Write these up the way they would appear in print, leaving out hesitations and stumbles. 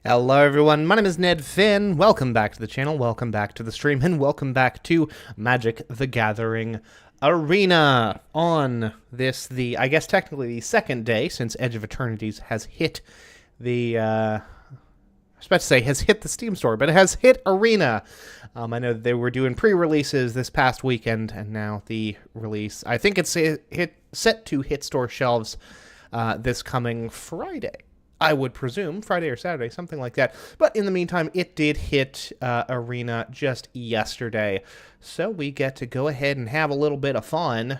Hello everyone, my name is Ned Finn. Welcome back to the channel, welcome back to the stream, and welcome back to Magic the Gathering Arena. On this, I guess technically the second day since Edge of Eternities has hit I was about to say has hit the Steam store, but it has hit Arena. I know they were doing pre-releases this past weekend, and now the release, I think it's set to hit store shelves this coming Friday. I would presume Friday or Saturday, something like that. But in the meantime, it did hit Arena just yesterday. So we get to go ahead and have a little bit of fun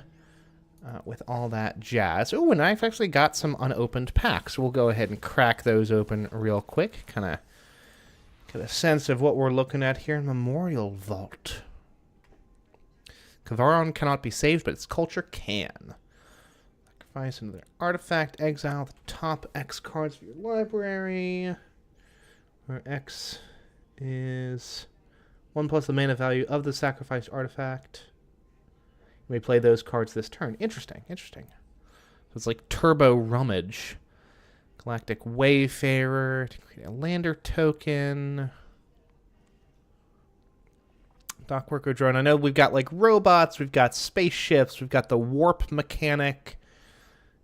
with all that jazz. Oh, and I've actually got some unopened packs. We'll go ahead and crack those open real quick. Kind of get a sense of what we're looking at here in Memorial Vault. Kavaron cannot be saved, but its culture can. Sacrifice another artifact, exile the top X cards of your library, where X is 1 plus the mana value of the sacrificed artifact. You may play those cards this turn. Interesting, interesting. So it's like Turbo Rummage. Galactic Wayfarer to create a lander token. Dockworker drone. I know we've got like robots, we've got spaceships, we've got the warp mechanic,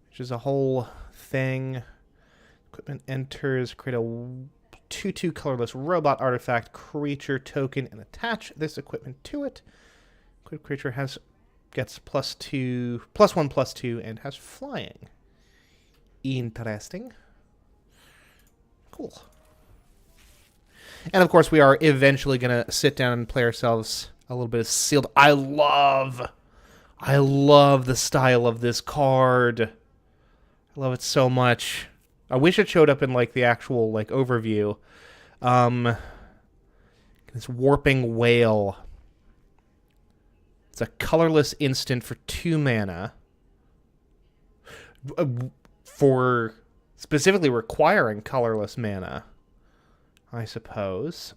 which is a whole thing. Equipment enters, create a 2/2 colorless robot artifact creature token and attach this equipment to it. Equipped creature gets +1/+2 and has flying. Interesting. Cool. And of course we are eventually going to sit down and play ourselves a little bit of Sealed. I love the style of this card. I love it so much. I wish it showed up in like the actual like overview. This Warping Whale. It's a colorless instant for 2 mana. For specifically requiring colorless mana, I suppose.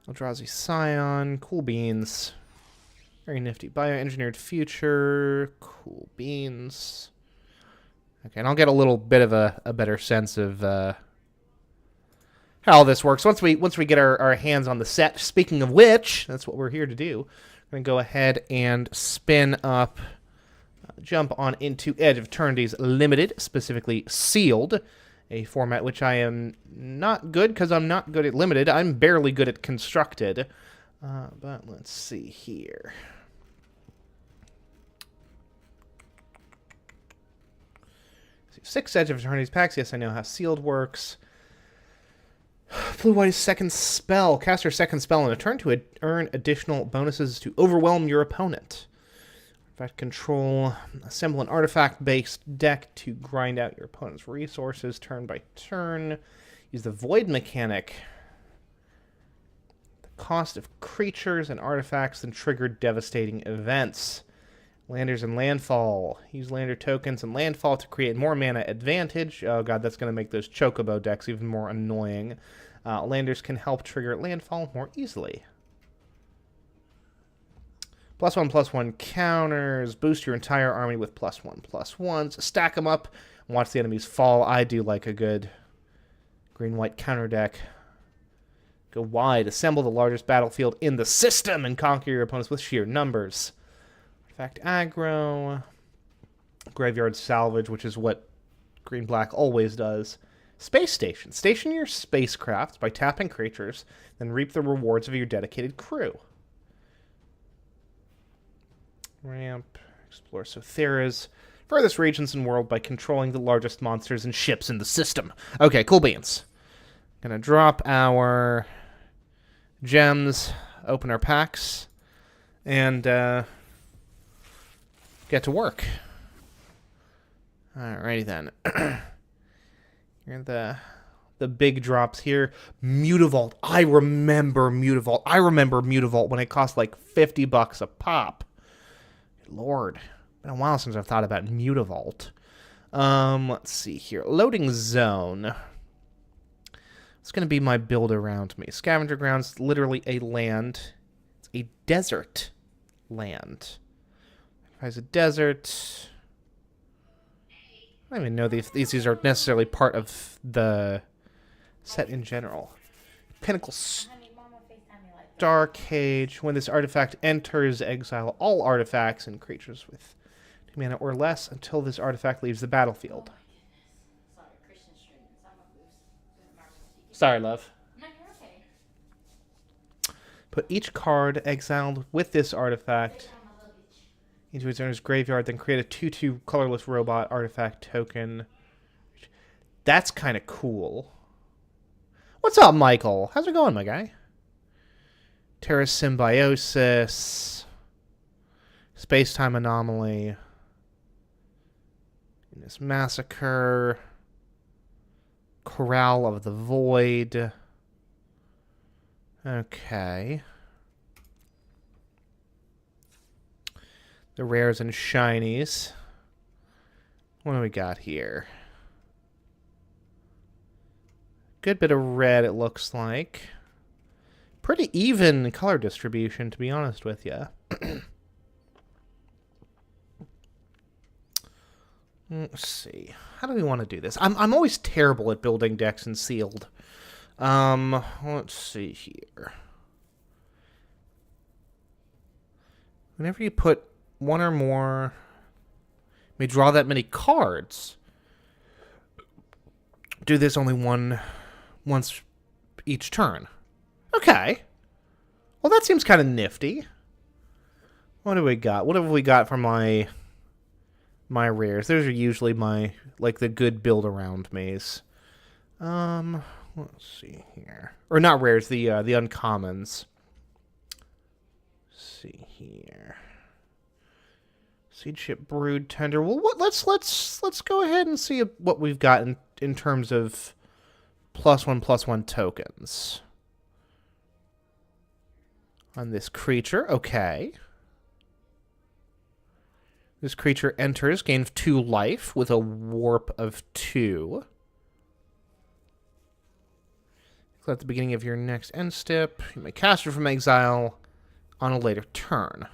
Eldrazi Scion, cool beans. Very nifty. Bioengineered Future, cool beans. Okay, and I'll get a little bit of a better sense of how this works once we get our hands on the set. Speaking of which, that's what we're here to do. I'm going to go ahead and spin up, jump on into Edge of Eternities Limited, specifically Sealed, a format which I am not good because I'm not good at Limited. I'm barely good at Constructed. But let's see here. 6 Edge of Eternities packs. Yes, I know how Sealed works. Blue-white's second spell. Cast your second spell on a turn to earn additional bonuses to overwhelm your opponent. Artifact control. Assemble an artifact-based deck to grind out your opponent's resources turn by turn. Use the Void mechanic. The cost of creatures and artifacts then trigger devastating events. Landers and landfall. Use lander tokens and landfall to create more mana advantage. Oh god, that's going to make those chocobo decks even more annoying. Landers can help trigger landfall more easily. +1/+1 counters. Boost your entire army with +1/+1s. Stack them up and watch the enemies fall. I do like a good green-white counter deck. Go wide. Assemble the largest battlefield in the system and conquer your opponents with sheer numbers. Artifact aggro. Graveyard salvage, which is what green-black always does. Space station. Station your spacecraft by tapping creatures, then reap the rewards of your dedicated crew. Ramp. Explore Sothera's furthest regions in the world by controlling the largest monsters and ships in the system. Okay, cool beans. Gonna drop our gems, open our packs, and get to work. Alrighty then. Here are the big drops here. Mutavault. I remember Mutavault. I remember Mutavault when it cost like $50 a pop. Good Lord. Been a while since I've thought about Mutavault. Let's see here. Loading zone. It's going to be my build around me. Scavenger grounds, literally a land. It's a desert land. Has a desert. I don't even know these are necessarily part of the set in general. Pinnacle Star Cage. When this artifact enters, exile all artifacts and creatures with 2 mana or less until this artifact leaves the battlefield. Sorry, love. No, you're okay. Put each card exiled with this artifact into its owner's graveyard, then create a 2/2 colorless robot artifact token. That's kind of cool. What's up, Michael? How's it going, my guy? Terra Symbiosis. Space-Time Anomaly. This Massacre. Corral of the Void. Okay. The rares and shinies. What do we got here? Good bit of red, it looks like. Pretty even color distribution, to be honest with you. Let's see. How do we want to do this? I'm always terrible at building decks in sealed. Let's see here. Whenever you put one or more, you may draw that many cards. Do this only once each turn. Okay. Well, that seems kind of nifty. What do we got? What have we got for my rares? Those are usually my, like, the good build around me's. Let's see here. Or not rares, the uncommons. Let's see here. Seed Ship Brood Tender. Well, let's go ahead and see what we've got in terms of +1/+1 tokens on this creature. Okay. This creature enters, gains 2 life with a warp of 2. At the beginning of your next end step, you may cast it from exile on a later turn.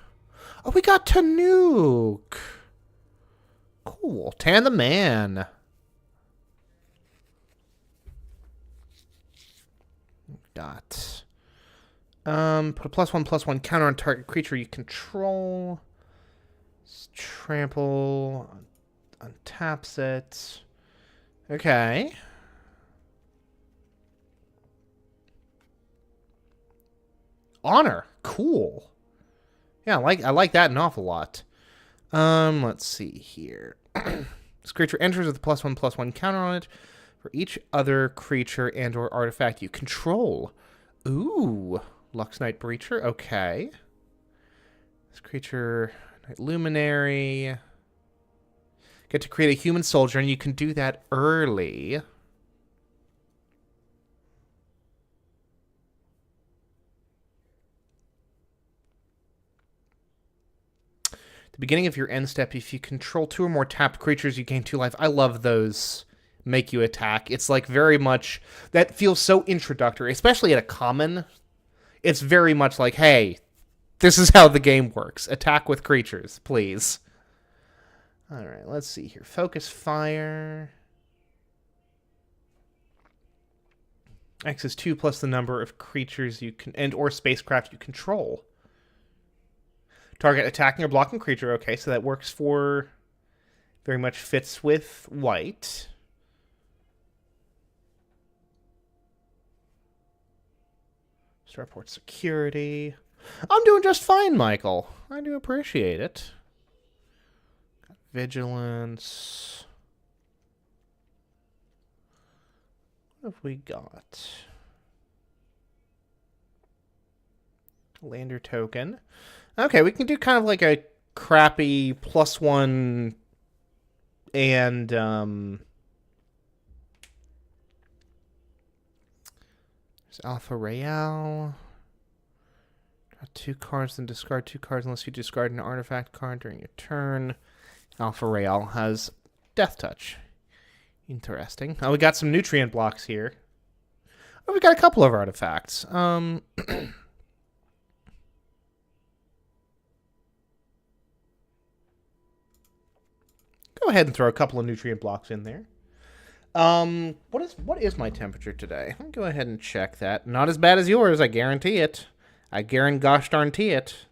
Oh, we got Tanuke. Cool. Tan the Man. Got. Put a +1/+1 counter on target creature you control. Trample. Untaps it. Okay. Honor. Cool. Yeah, I like that an awful lot. Let's see here. This creature enters with a +1/+1 counter on it for each other creature and or artifact you control. Ooh. Lux Knight Breacher. Okay. This creature, Night Luminary. Get to create a human soldier, and you can do that early. The beginning of your end step, if you control 2 or more tapped creatures, you gain 2 life. I love those make you attack. It's like very much, that feels so introductory, especially at a common. It's very much like, hey, this is how the game works. Attack with creatures, please. All right, let's see here. Focus Fire. X is 2 plus the number of creatures you can, and or spacecraft you control. Target attacking or blocking creature. Okay, so that works for... very much fits with white. Starport Security. I'm doing just fine, Michael. I do appreciate it. Got Vigilance. What have we got? Lander token. Okay, we can do kind of like a crappy +1 and there's Alpha Real. Draw 2 cards, then discard 2 cards unless you discard an artifact card during your turn. Alpha Real has Death Touch. Interesting. Oh, we got some nutrient blocks here. Oh, we got a couple of artifacts. Go ahead and throw a couple of nutrient blocks in there. What is my temperature today? I'll go ahead and check that. Not as bad as yours, I guarantee it. I guarantee gosh darn-tee it.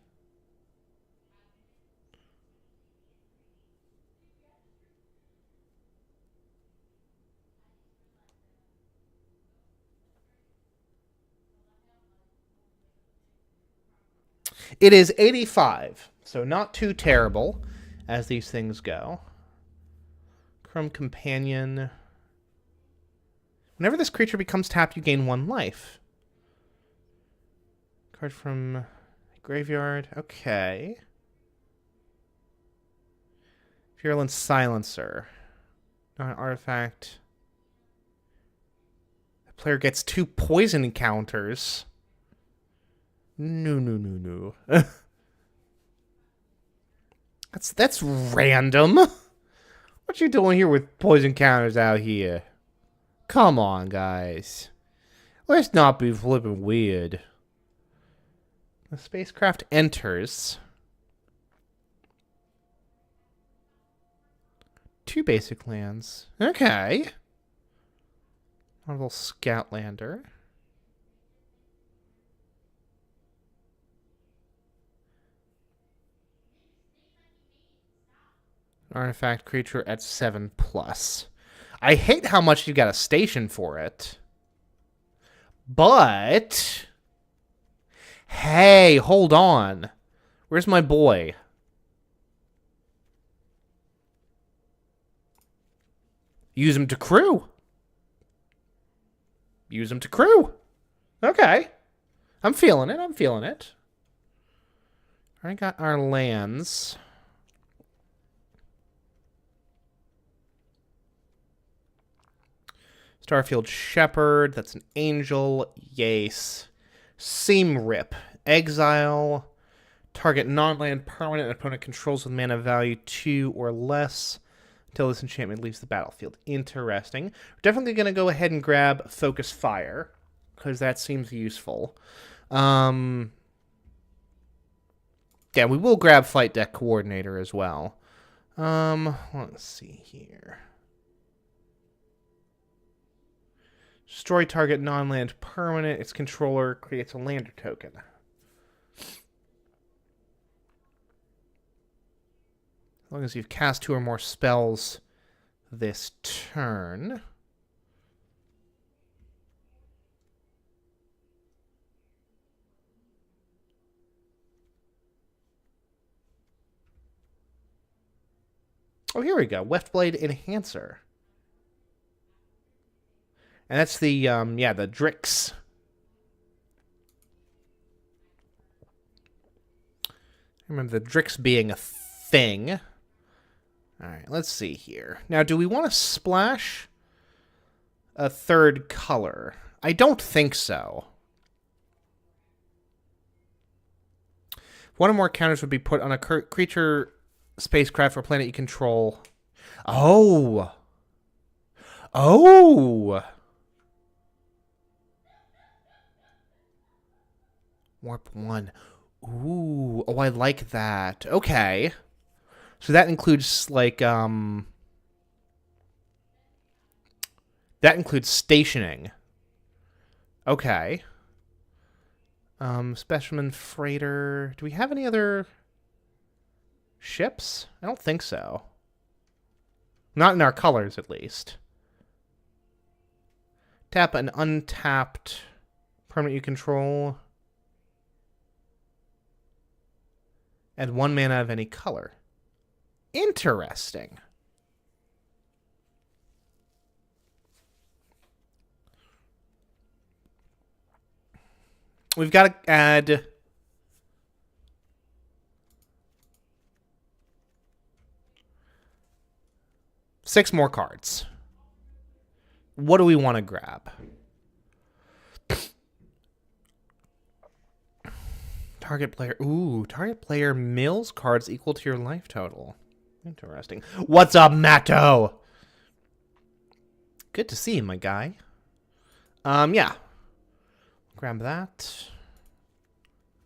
It is 85, so not too terrible as these things go. Chrome Companion. Whenever this creature becomes tapped, you gain 1 life. Card from graveyard. Okay. Virulent Silencer. Not an artifact. The player gets 2 poison encounters. No. That's random. What you doing here with poison counters out here? Come on, guys. Let's not be flipping weird. The spacecraft enters. 2 basic lands. Okay. A little scout lander. Artifact creature at 7+. I hate how much you got a station for it. But... hey, hold on. Where's my boy? Use him to crew. Use him to crew. Okay. I'm feeling it. Already got our lands. Starfield Shepherd, that's an angel. Yace. Seam Rip. Exile. Target non-land permanent opponent controls with mana value 2 or less until this enchantment leaves the battlefield. Interesting. We're definitely going to go ahead and grab Focus Fire, because that seems useful. Yeah, we will grab Flight Deck Coordinator as well. Let's see here. Destroy target non-land permanent. Its controller creates a lander token. As long as you've cast 2 or more spells this turn. Oh, here we go. Weftblade Enhancer. And that's the, the Drix. I remember the Drix being a thing. All right, let's see here. Now, do we want to splash a 3rd color? I don't think so. 1 or more counters would be put on a creature, spacecraft, or planet you control. Oh! Warp 1. Ooh. Oh, I like that. Okay. So that includes, like, that includes stationing. Okay. Specimen Freighter. Do we have any other ships? I don't think so. Not in our colors, at least. Tap an untapped permanent you control. Add 1 mana of any color. Interesting. We've got to add... six more cards. What do we want to grab? Target player. Ooh, target player mills cards equal to your life total. Interesting. What's up, Matto? Good to see you, my guy. Yeah. Grab that.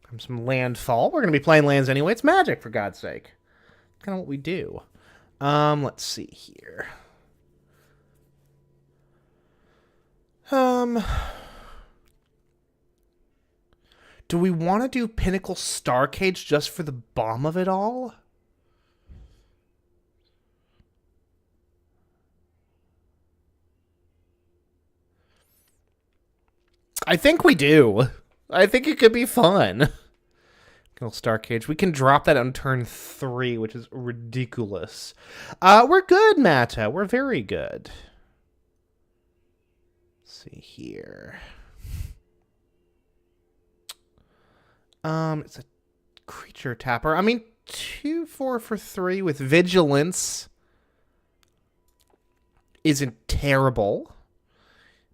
Grab some landfall. We're going to be playing lands anyway. It's Magic, for God's sake. Kind of what we do. Let's see here. Do we want to do Pinnacle Star Cage just for the bomb of it all? I think we do. I think it could be fun. Star Cage. We can drop that on turn 3, which is ridiculous. We're good, Mata. We're very good. Let's see here. It's a creature tapper. I mean, 2-4 for 3 with Vigilance isn't terrible.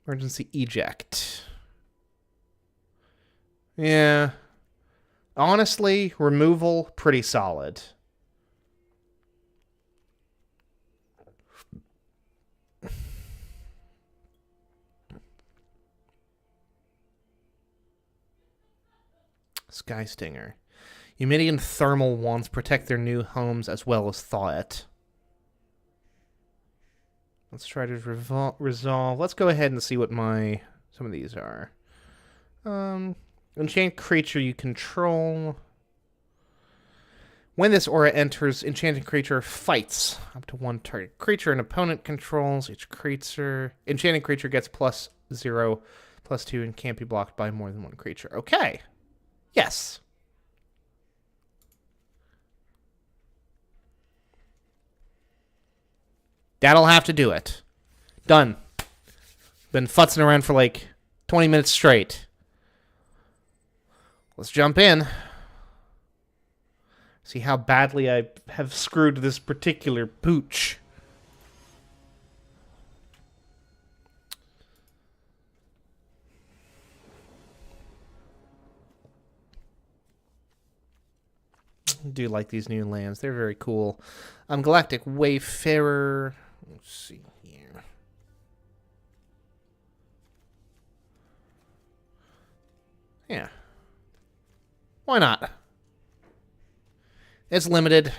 Emergency Eject. Yeah. Honestly, removal, pretty solid. Sky Stinger. Humidity and Thermal Wands protect their new homes as well as thaw it. Let's try to resolve. Let's go ahead and see what some of these are. Enchant creature you control. When this aura enters, enchanted creature fights up to one target creature an opponent controls. Each creature, enchanted creature gets +0, +2, and can't be blocked by more than one creature. Okay. Yes. That'll have to do it. Done. Been futzing around for like 20 minutes straight. Let's jump in. See how badly I have screwed this particular pooch. I do like these new lands. They're very cool. Galactic Wayfarer. Let's see here. Yeah. Why not? It's limited.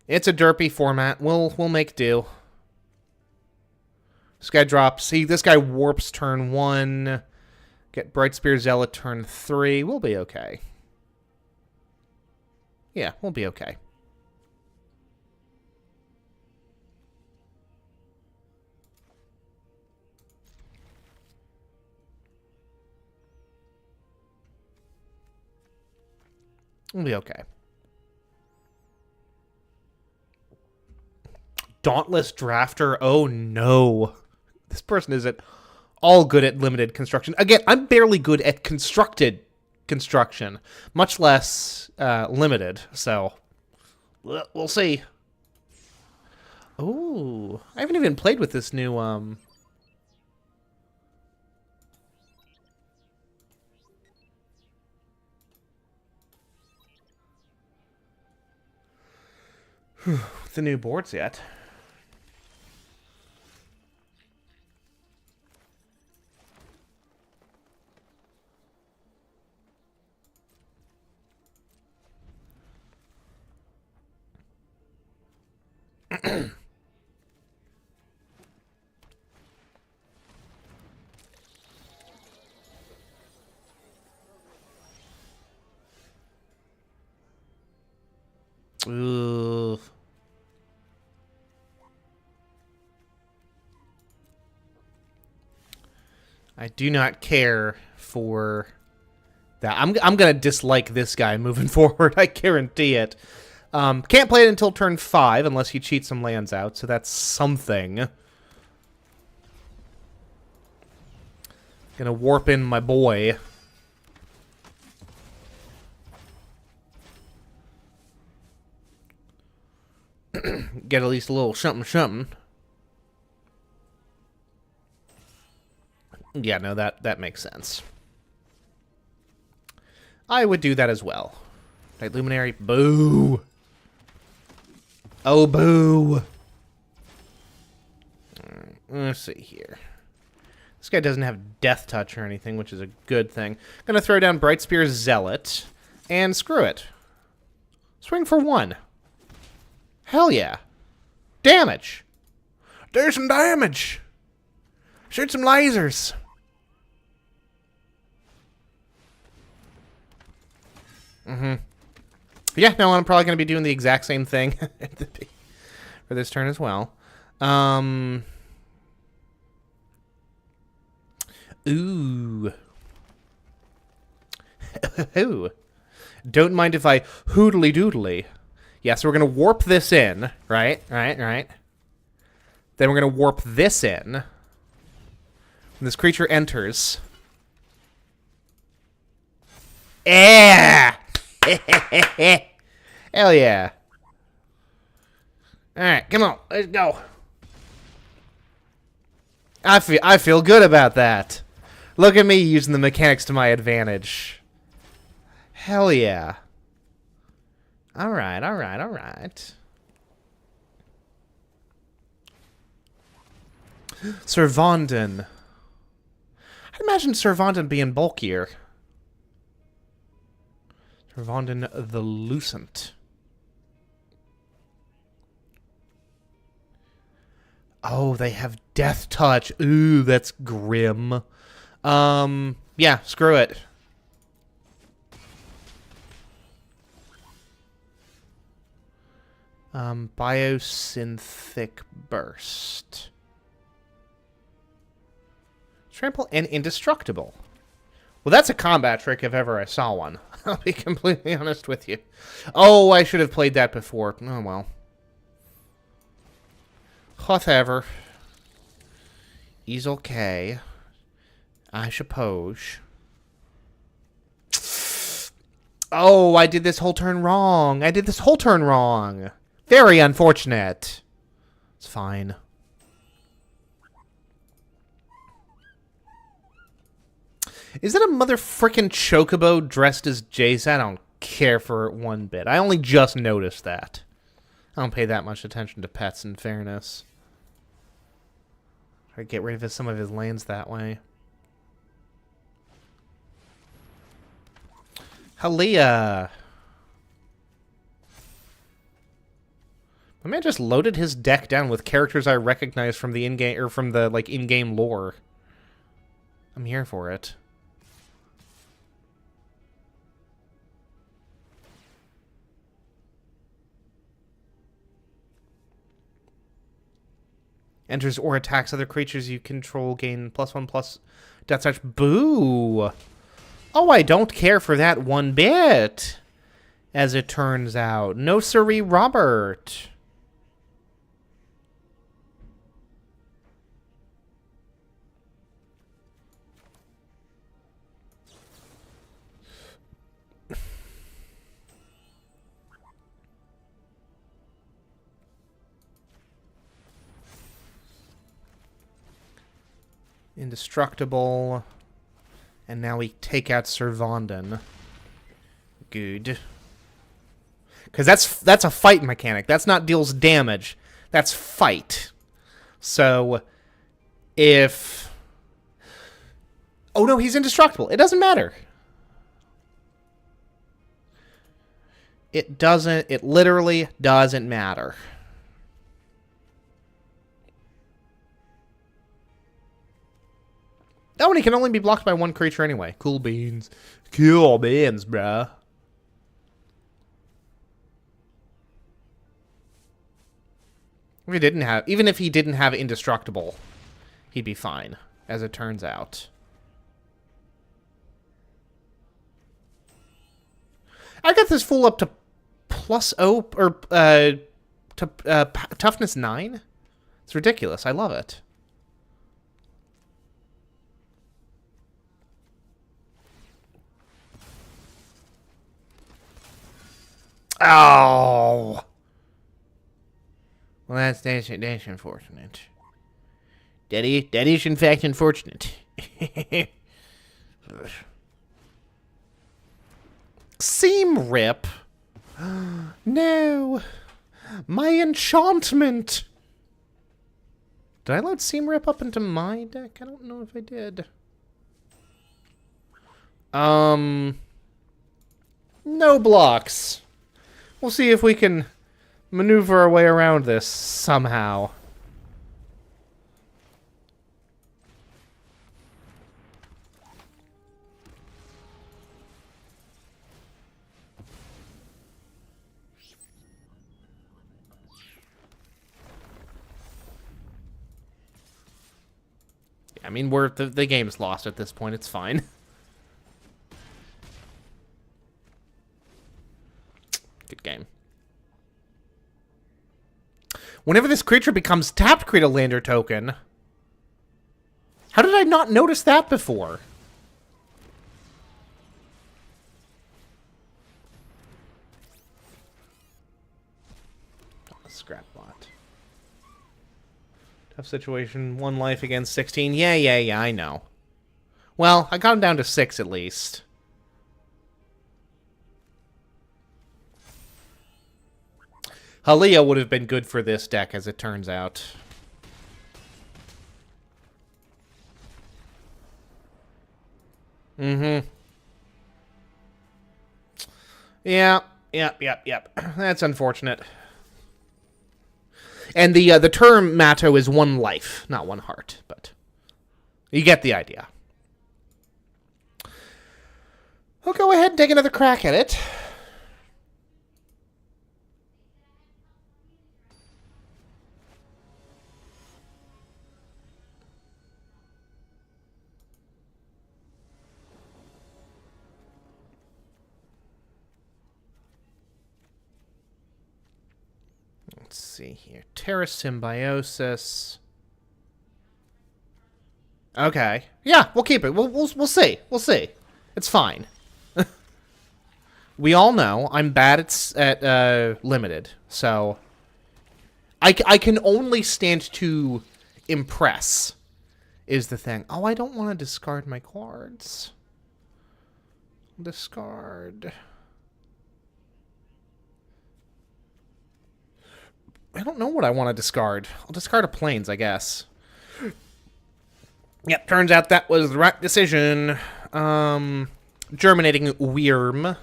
It's a derpy format. We'll make do. This guy drops. See, this guy warps turn 1. Get Brightspear Zealot turn 3. We'll be okay. Yeah, we'll be okay. We'll be okay. Dauntless Drafter. Oh, no. This person isn't all good at limited construction. Again, I'm barely good at constructed construction, much less limited. So, we'll see. Oh, I haven't even played with this new... the new boards yet. Ooh. I do not care for that. I'm gonna dislike this guy moving forward. I guarantee it. Can't play it until turn 5 unless you cheat some lands out, so that's something. Gonna warp in my boy. Get at least a little something. Yeah, no, that makes sense. I would do that as well. Night Luminary, boo! Oh, boo! Alright, let's see here. This guy doesn't have Death Touch or anything, which is a good thing. Gonna throw down Brightspear Zealot, and screw it. Swing for 1. Hell yeah. damage. Do some damage. Shoot some lasers. Yeah, no, I'm probably going to be doing the exact same thing for this turn as well. Ooh. Ooh. Don't mind if I hoodly doodly. Yeah, so we're going to warp this in, right? Right. Then we're going to warp this in. When this creature enters. Yeah! Hell yeah. Alright, come on, let's go. I feel good about that. Look at me using the mechanics to my advantage. Hell yeah. Alright. Servanden. I'd imagine Servanden being bulkier. Servanden the Lucent. Oh, they have Death Touch. Ooh, that's grim. Yeah, screw it. Biosynthetic Burst. Trample and Indestructible. Well, that's a combat trick if ever I saw one. I'll be completely honest with you. Oh, I should have played that before. Oh, well. Whatever. He's okay. I suppose. Oh, I did this whole turn wrong. Very unfortunate. It's fine. Is that a mother frickin' chocobo dressed as Jace? I don't care for it one bit. I only just noticed that. I don't pay that much attention to pets, in fairness. Try to get rid of some of his lands that way. Halia. My man just loaded his deck down with characters I recognize from the in-game or from the in-game lore. I'm here for it. Enters or attacks other creatures you control, gain +1/+ death touch. Boo! Oh, I don't care for that one bit, as it turns out. No siree, Robert. Indestructible. And now we take out Servanden. Good. Because that's a fight mechanic. That's not deals damage. That's fight. So, if... Oh no, he's indestructible. It doesn't matter. It literally doesn't matter. Oh, and he can only be blocked by one creature anyway. Cool beans. Cool beans, bruh. Even if he didn't have indestructible, he'd be fine, as it turns out. I got this fool up to +0 or toughness 9. It's ridiculous. I love it. Oh. Well, that's unfortunate. Daddy's in fact unfortunate. Seam rip. No. My enchantment. Did I load Seam Rip up into my deck? I don't know if I did. No blocks. We'll see if we can maneuver our way around this somehow. I mean, the game's lost at this point. It's fine. Good game. Whenever this creature becomes tapped, create a lander token. How did I not notice that before? Oh, scrap bot. Tough situation. 1 life against 16. Yeah, I know. Well, I got him down to 6 at least. Halia would have been good for this deck, as it turns out. Mm-hmm. Yep. That's unfortunate. And the term Matto is 1 life, not 1 heart, but you get the idea. I'll go ahead and take another crack at it. Let's see here. Terra Symbiosis. Okay. Yeah, we'll keep it. We'll see. We'll see. It's fine. We all know I'm bad at limited, so I can only stand to impress is the thing. Oh, I don't want to discard my cards. Discard. I don't know what I want to discard. I'll discard a Plains, I guess. Yep, turns out that was the right decision. Germinating Wyrm.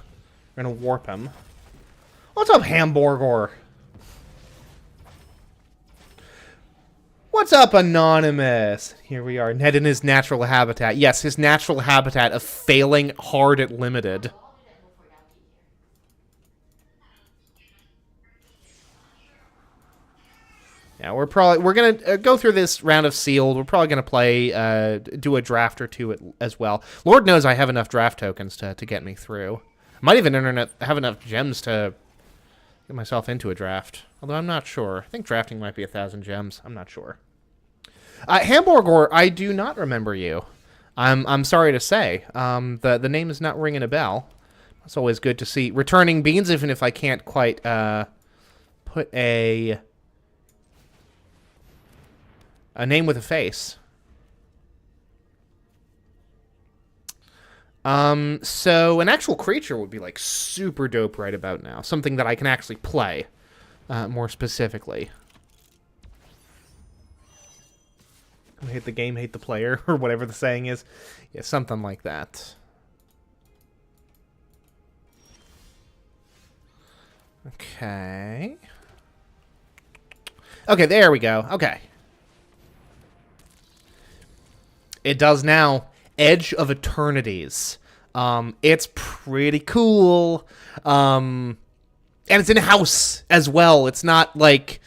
We're gonna warp him. What's up, Hamburger? What's up, Anonymous? Here we are, Ned in his natural habitat. Yes, his natural habitat of failing hard at limited. Yeah, we're gonna go through this round of sealed. We're probably gonna play, do a draft or two as well. Lord knows I have enough draft tokens to get me through. Might even have enough gems to get myself into a draft. Although I'm not sure. I think drafting might be 1,000 gems. I'm not sure. Hamburger, I do not remember you. I'm sorry to say. The name is not ringing a bell. It's always good to see returning beans, even if I can't quite put a name with a face. So an actual creature would be like super dope right about now. Something that I can actually play, more specifically. Hate the game, hate the player, or whatever the saying is. Yeah, something like that. Okay. Okay, there we go. Okay. It does now. Edge of Eternities. It's pretty cool. And it's in house as well. It's not like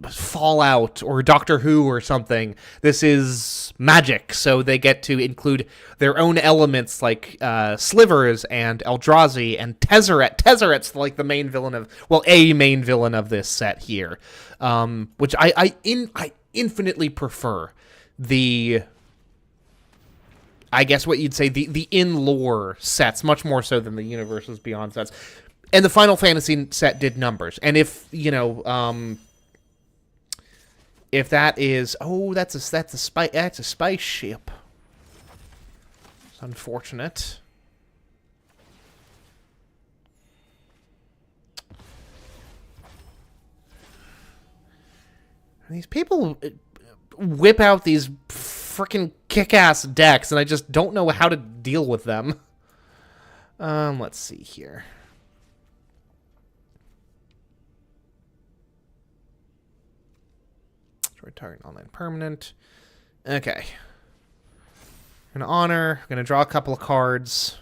Fallout or Doctor Who or something. This is Magic, so they get to include their own elements like Slivers and Eldrazi and Tezzeret. Tezzeret's like the main villain of, well, a main villain of this set here, which I infinitely prefer the, I guess what you'd say, the in-lore sets, much more so than the Universes Beyond sets. And the Final Fantasy set did numbers. And if, you know, if that is, oh, that's a spice ship. It's unfortunate. These people whip out these freaking kick-ass decks, and I just don't know how to deal with them. Let's see here. target online permanent. Okay. An honor. I'm gonna draw a couple of cards.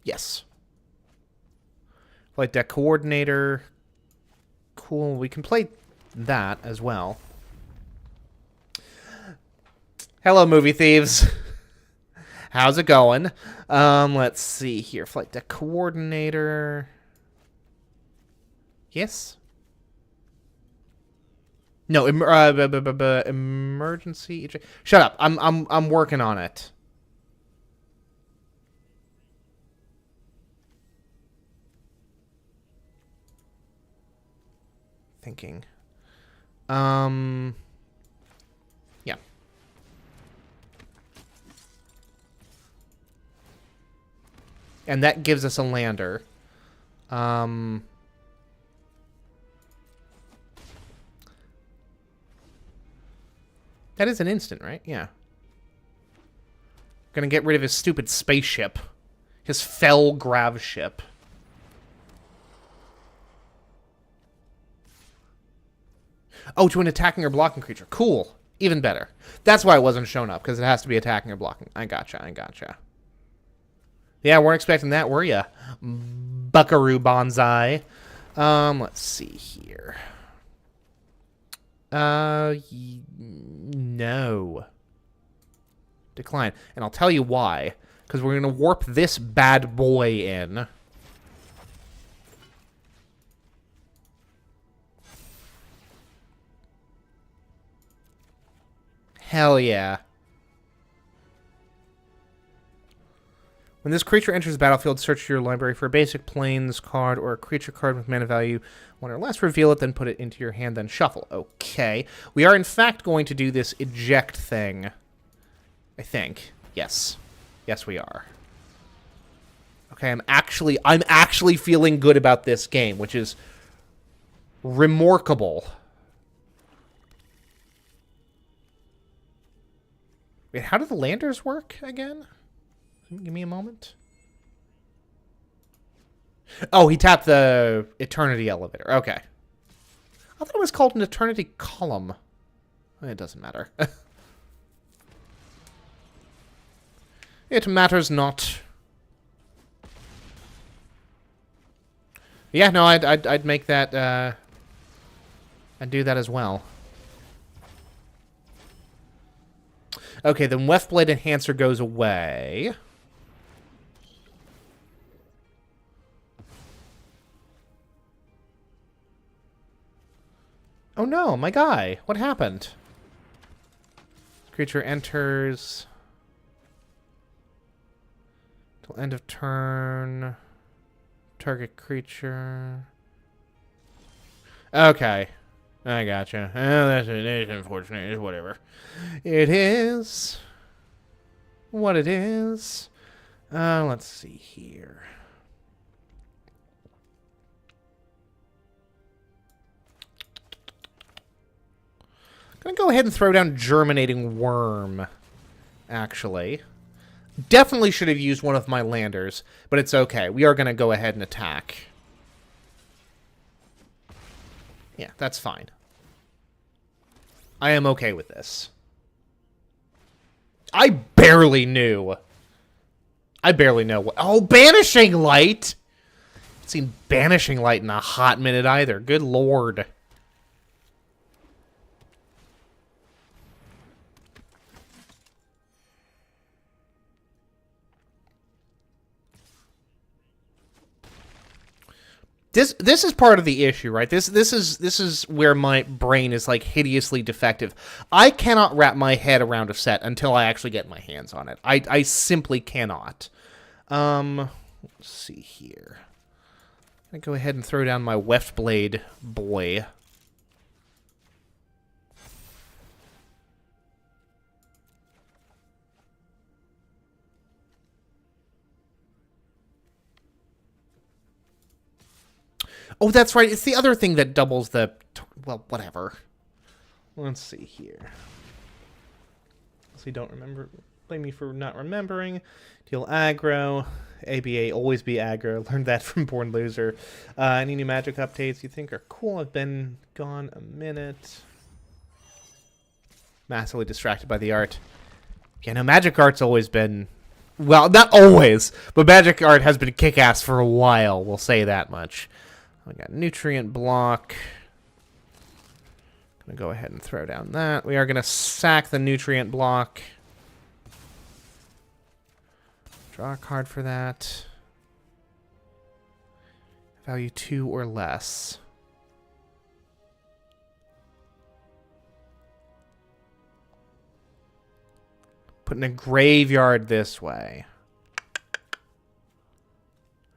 Yes. Flight deck coordinator. Cool. We can play that as well. Hello, movie thieves. How's it going? Let's see here. Flight deck coordinator. Yes. No, emergency. Shut up. I'm working on it. Thinking. Yeah. And that gives us a lander. That is an instant, right? Yeah. Gonna get rid of his stupid spaceship. His fell grav ship. Oh, to an attacking or blocking creature. Cool. Even better. That's why it wasn't shown up, because it has to be attacking or blocking. I gotcha. Yeah, weren't expecting that, were ya? Buckaroo Bonsai. Let's see here. No. Decline. And I'll tell you why. Because we're going to warp this bad boy in. Hell yeah. When this creature enters the battlefield, search your library for a basic plains card or a creature card with mana value 1 or less. Reveal it, then put it into your hand, then shuffle. Okay. We are, in fact, going to do this eject thing. I think. Yes. Yes, we are. Okay, I'm actually feeling good about this game, which is remarkable. Wait, how do the landers work again? Give me a moment. Oh, he tapped the Eternity elevator. Okay. I thought it was called an Eternity column. It doesn't matter. It matters not. Yeah, no, I'd make that. I'd do that as well. Okay, then Weftblade Enhancer goes away. Oh no, my guy. What happened? Creature enters. Till end of turn. Target creature. Okay. I gotcha. Oh, that's unfortunate. It's whatever. It is what it is. Let's see here. I'm gonna go ahead and throw down Germinating Worm, actually. Definitely should have used one of my landers, but it's okay. We are gonna go ahead and attack. Yeah, that's fine. I am okay with this. I barely knew. I barely know what... Oh, Banishing Light! I haven't seen Banishing Light in a hot minute either. Good lord. This is part of the issue, right? This is where my brain is like hideously defective. I cannot wrap my head around a set until I actually get my hands on it. I simply cannot. Let's see here. I'm gonna go ahead and throw down my Weftblade boy. Oh, that's right. It's the other thing that doubles the... Well, whatever. Let's see here. So you don't remember... Blame me for not remembering. Deal aggro. ABA, always be aggro. Learned that from Born Loser. Any new Magic updates you think are cool? I've been gone a minute. Massively distracted by the art. Yeah, no, Magic Art's always been... Well, not always, but Magic Art has been kick-ass for a while, we'll say that much. We got Nutrient Block. Gonna go ahead and throw down that. We are gonna sack the Nutrient Block. Draw a card for that. Value 2 or less. Putting a graveyard this way.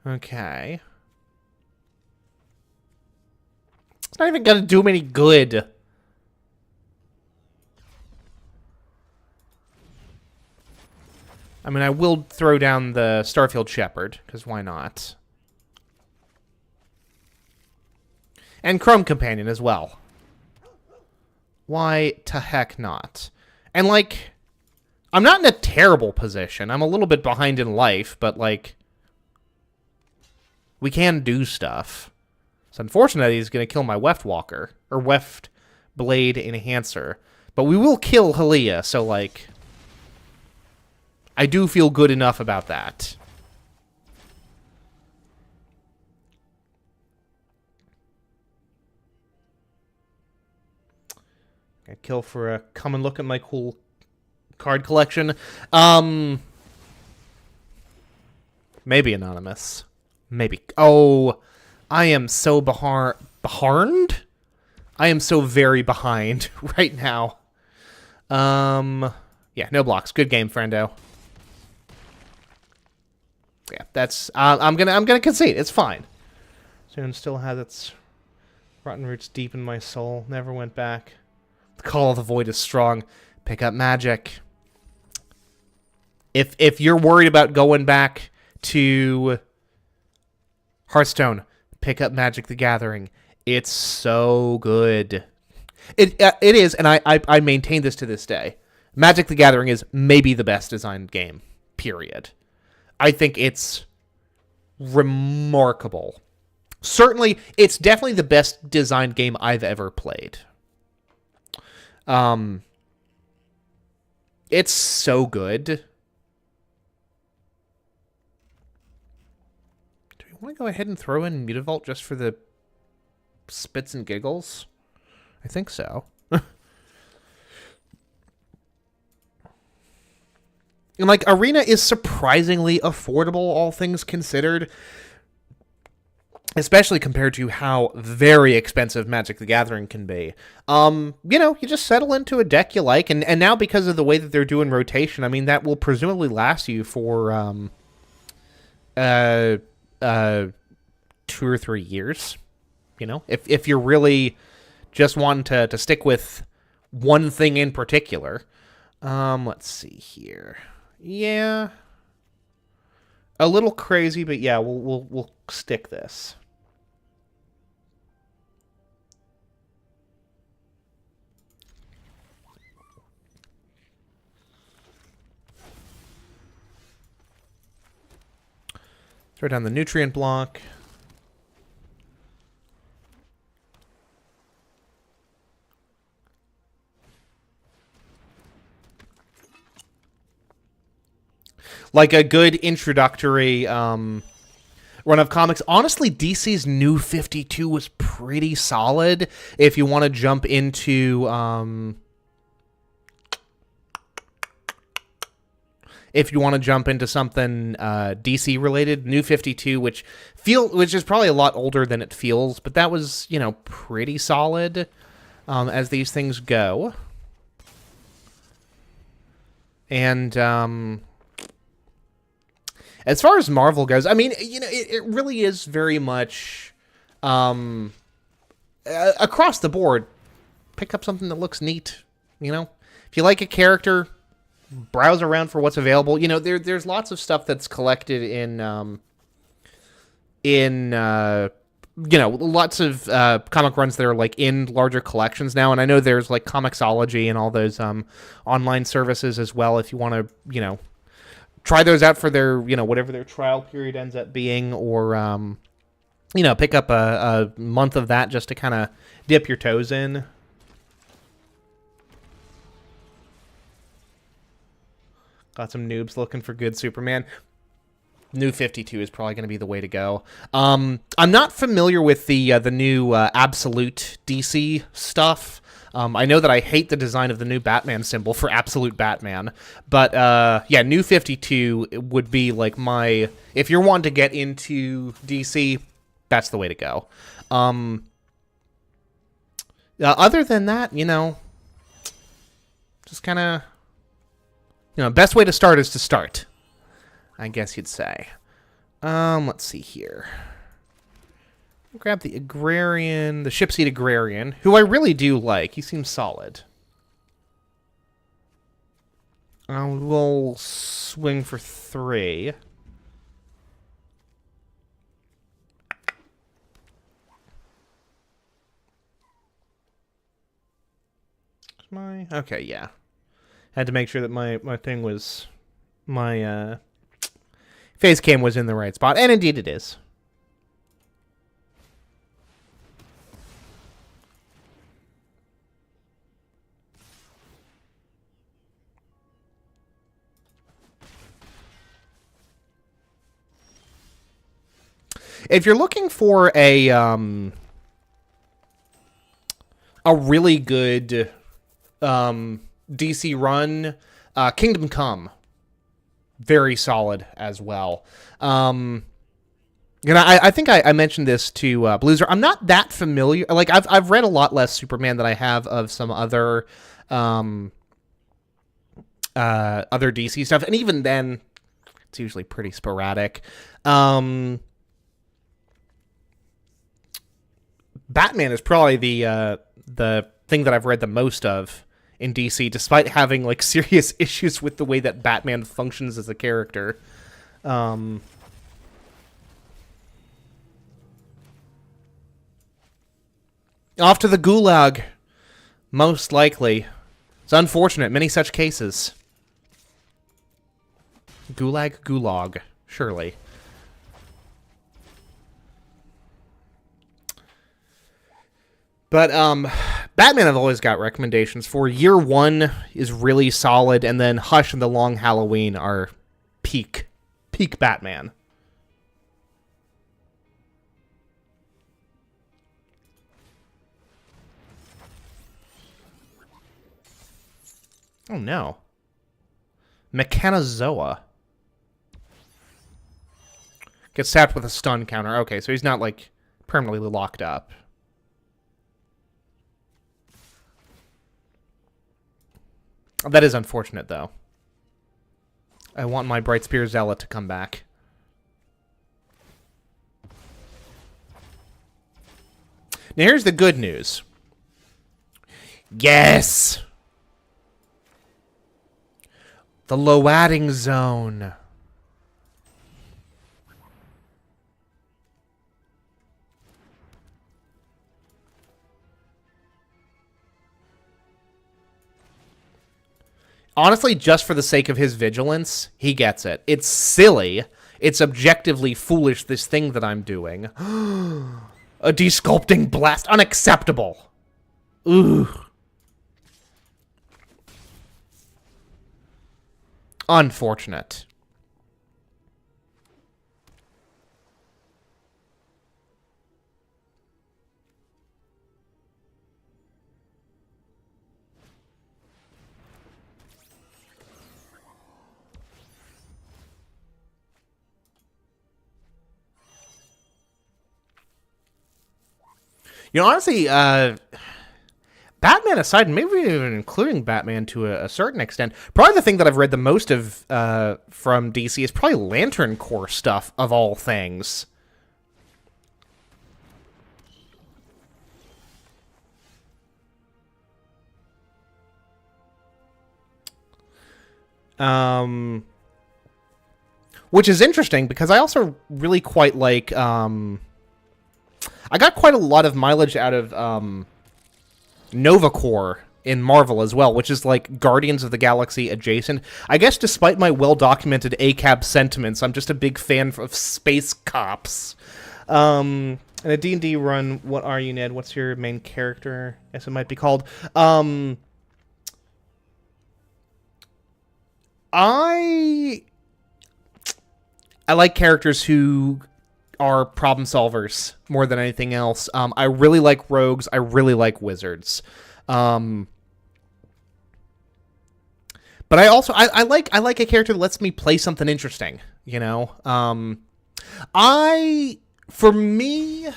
Okay. It's not even gonna do me any good. I mean, I will throw down the Starfield Shepherd, because why not? And Chrome Companion as well. Why to heck not? And, like, I'm not in a terrible position. I'm a little bit behind in life, but, like, we can do stuff. It's unfortunate that he's going to kill my Weft Walker, or Weft Blade Enhancer. But we will kill Halia, so, like... I do feel good enough about that. I kill for a come and look at my cool card collection. Maybe anonymous. Maybe. Oh, I am so behind. I am so very behind right now. Yeah, no blocks. Good game, friendo. Yeah, that's I'm gonna concede. It's fine. Soon still has its rotten roots deep in my soul. Never went back. The call of the void is strong. Pick up Magic. If you're worried about going back to Hearthstone, pick up Magic the Gathering. It's so good. It is, and I maintain this to this day. Magic the Gathering is maybe the best designed game. Period. I think it's remarkable. Certainly, it's definitely the best designed game I've ever played. It's so good. Do we want to go ahead and throw in Mutavault just for the spits and giggles? I think so. And, like, Arena is surprisingly affordable, all things considered. Especially compared to how very expensive Magic the Gathering can be. You know, you just settle into a deck you like. And now, because of the way that they're doing rotation, I mean, that will presumably last you for 2 or 3 years. You know, if you're really just wanting to stick with one thing in particular. Let's see here. Yeah, a little crazy, but yeah, we'll stick this. Throw down the Nutrient Block. Like a good introductory run of comics. Honestly, DC's New 52 was pretty solid. If you want to jump into something DC related, New 52, which is probably a lot older than it feels, but that was, you know, pretty solid as these things go. And as far as Marvel goes, I mean, you know, it really is very much across the board. Pick up something that looks neat, you know? If you like a character, browse around for what's available. You know, there's lots of stuff that's collected in you know, lots of comic runs that are, like, in larger collections now. And I know there's, like, Comixology and all those online services as well if you want to, you know, try those out for their, whatever their trial period ends up being, or, pick up a month of that just to kind of dip your toes in. Got some noobs looking for good Superman. New 52 is probably going to be the way to go. I'm not familiar with the new Absolute DC stuff. I know that I hate the design of the new Batman symbol for Absolute Batman. But, yeah, New 52 would be like my... If you're wanting to get into DC, that's the way to go. Other than that, just kind of... best way to start is to start, I guess you'd say. Let's see here. Grab the Agrarian, the Shipseed Agrarian, who I really do like. He seems solid. We'll swing for 3. Okay, yeah. Had to make sure that my thing was... My, face cam was in the right spot, and indeed it is. If you're looking for a really good DC run, Kingdom Come, very solid as well. I think I mentioned this to Blueser. I'm not that familiar. Like I've read a lot less Superman than I have of some other DC stuff, and even then, it's usually pretty sporadic. Batman is probably the thing that I've read the most of in DC, despite having like serious issues with the way that Batman functions as a character. Off to the gulag, most likely. It's unfortunate, many such cases. Gulag, surely. But Batman I've always got recommendations for. Year 1 is really solid, and then Hush and The Long Halloween are peak Batman. Oh no. Mechanozoa. Gets tapped with a stun counter. Okay, so he's not like permanently locked up. That is unfortunate, though. I want my Bright Spear Zealot to come back. Now, here's the good news. Yes! The low-adding zone. Honestly, just for the sake of his vigilance, he gets it. It's silly. It's objectively foolish, this thing that I'm doing. A desculpting blast. Unacceptable. Ooh. Unfortunate. Honestly, Batman aside, maybe even including Batman to a certain extent, probably the thing that I've read the most of from DC is probably Lantern Corps stuff, of all things. Which is interesting, because I also really quite like... I got quite a lot of mileage out of Nova Corps in Marvel as well, which is like Guardians of the Galaxy adjacent. I guess despite my well-documented ACAB sentiments, I'm just a big fan of space cops. In a D&D run, what are you, Ned? What's your main character? Yes, it might be called. I like characters who are problem solvers more than anything else. I really like rogues. I really like wizards. But I also I like a character that lets me play something interesting. You know, for me,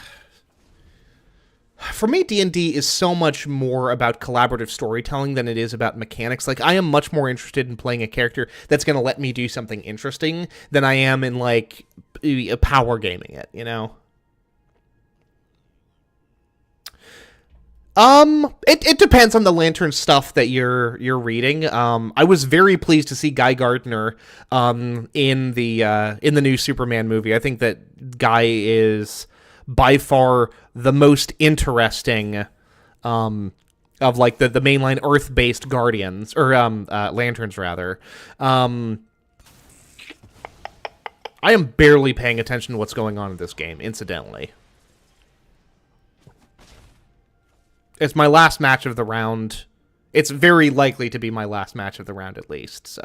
D&D is so much more about collaborative storytelling than it is about mechanics. Like, I am much more interested in playing a character that's going to let me do something interesting than I am in, like, power gaming it, you know? It depends on the Lantern stuff that you're reading. I was very pleased to see Guy Gardner, in the new Superman movie. I think that Guy is by far the most interesting, of like the mainline Earth-based Guardians, or, Lanterns rather. I am barely paying attention to what's going on in this game, incidentally. It's my last match of the round. It's very likely to be my last match of the round, at least, so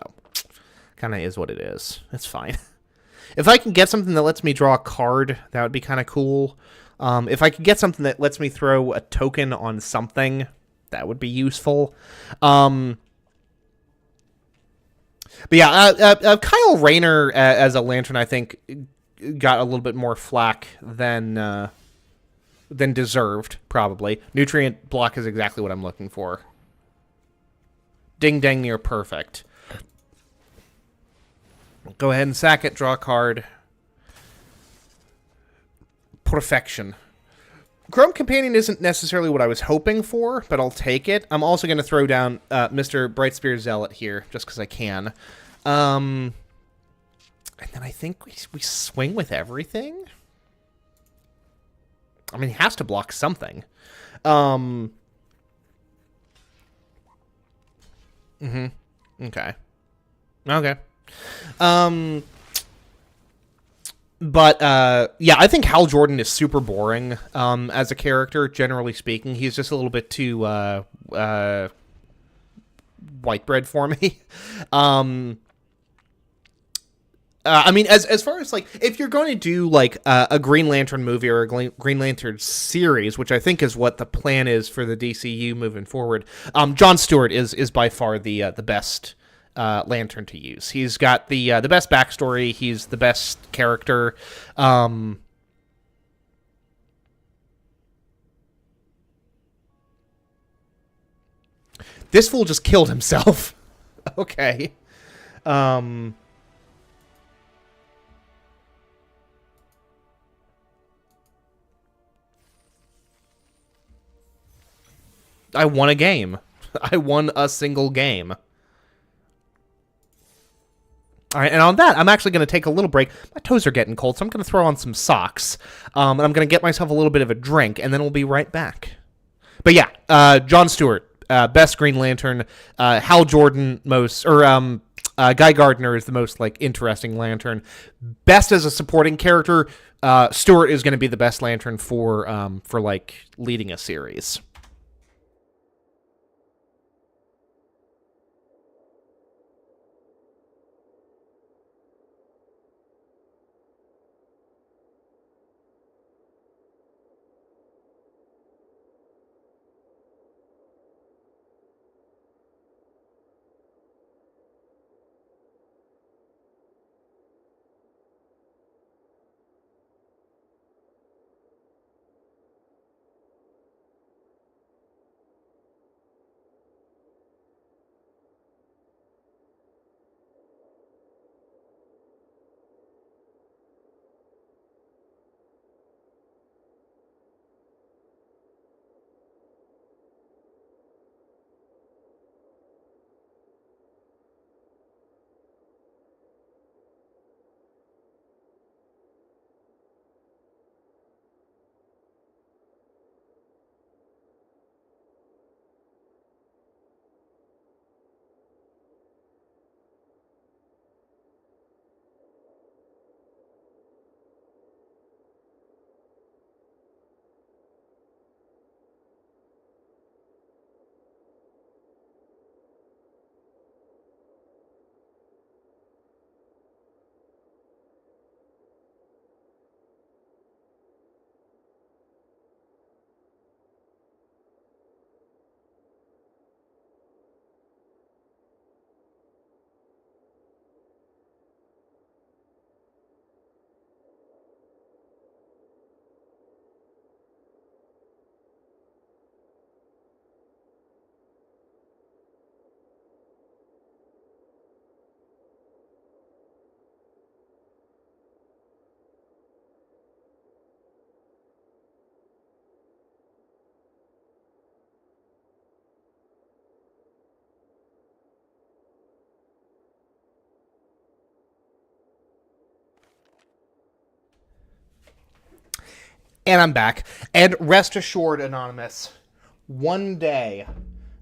kind of is what it is. It's fine. If I can get something that lets me draw a card, that would be kind of cool. If I could get something that lets me throw a token on something, that would be useful. But yeah, Kyle Rayner as a Lantern, I think, got a little bit more flack than deserved, probably. Nutrient block is exactly what I'm looking for. Ding dang near perfect. Go ahead and sack it, draw a card. Perfection. Chrome Companion isn't necessarily what I was hoping for, but I'll take it. I'm also going to throw down Mr. Brightspear Zealot here, just because I can. And then I think we swing with everything? I mean, he has to block something. Okay. Okay. But, yeah, I think Hal Jordan is super boring, as a character, generally speaking. He's just a little bit too, white bread for me. I mean, as far as, like, if you're going to do, like, a Green Lantern movie or a Green Lantern series, which I think is what the plan is for the DCU moving forward, Jon Stewart is by far the best Lantern to use. He's got the best backstory. He's the best character. This fool just killed himself. Okay. I won a game. I won a single game. All right, and on that, I'm actually going to take a little break. My toes are getting cold, so I'm going to throw on some socks. And I'm going to get myself a little bit of a drink, and then we'll be right back. But yeah, Jon Stewart, best Green Lantern. Hal Jordan, Guy Gardner is the most, like, interesting Lantern. Best as a supporting character. Stewart is going to be the best Lantern for like, leading a series. And I'm back. And rest assured, Anonymous, one day,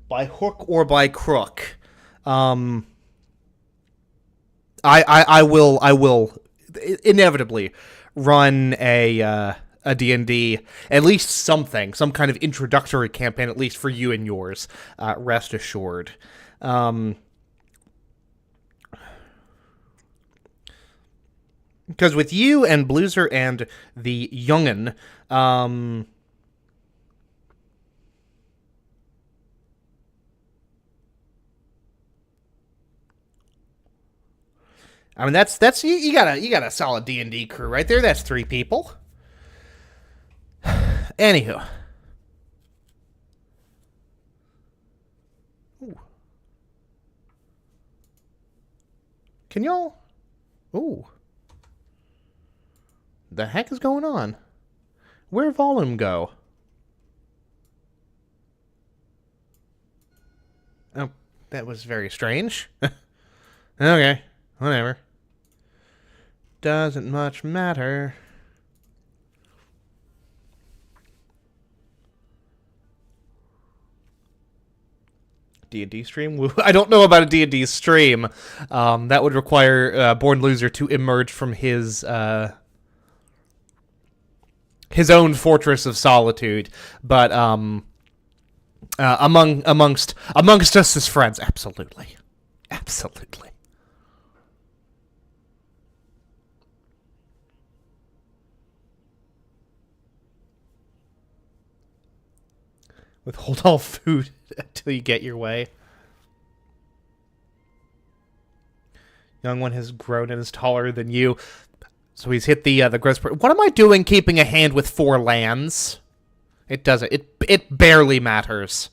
by hook or by crook, I will inevitably run a D&D, at least something, some kind of introductory campaign, at least for you and yours. Rest assured. Because with you and Blueser and the Youngin, I mean that's you got a solid D&D crew right there. That's 3 people. Anywho. Ooh. Can y'all? Ooh. The heck is going on? Where'd volume go? Oh, that was very strange. Okay, whatever. Doesn't much matter. D&D stream? I don't know about a D&D stream. That would require Born Loser to emerge from his own fortress of solitude. But amongst us as friends, absolutely. Absolutely. Withhold all food until you get your way. Young one has grown and is taller than you. So he's hit the gross... What am I doing keeping a hand with 4 lands? It doesn't. It barely matters.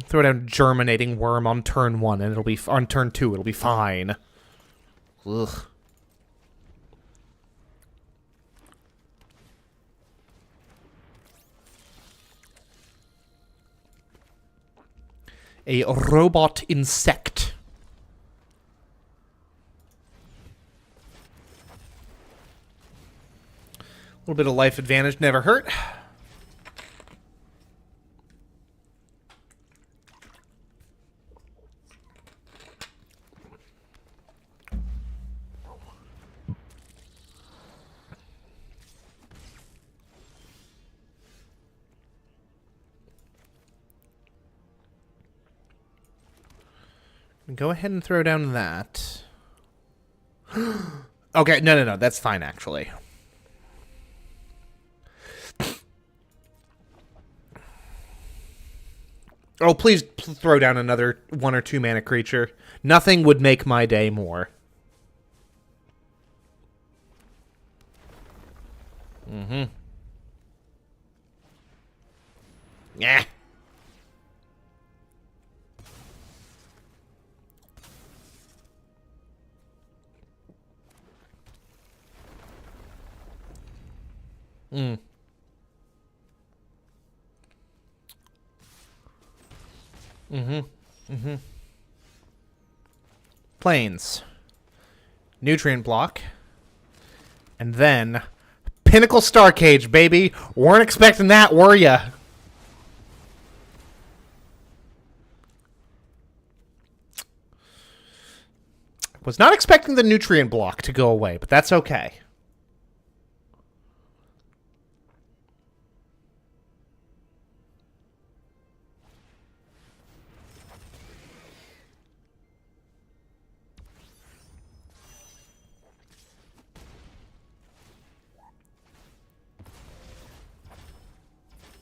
Throw down Germinating Worm on turn 1, and it'll be... On turn 2, it'll be fine. Ugh. A robot insect. A little bit of life advantage never hurt. Go ahead and throw down that. Okay, no, that's fine, actually. Oh, please throw down another 1 or 2 mana creature. Nothing would make my day more. Mm-hmm. Yeah. Mm. Plains. Nutrient block. And then Pinnacle Star Cage, baby. Weren't expecting that, were ya? Was not expecting the nutrient block to go away, but that's okay.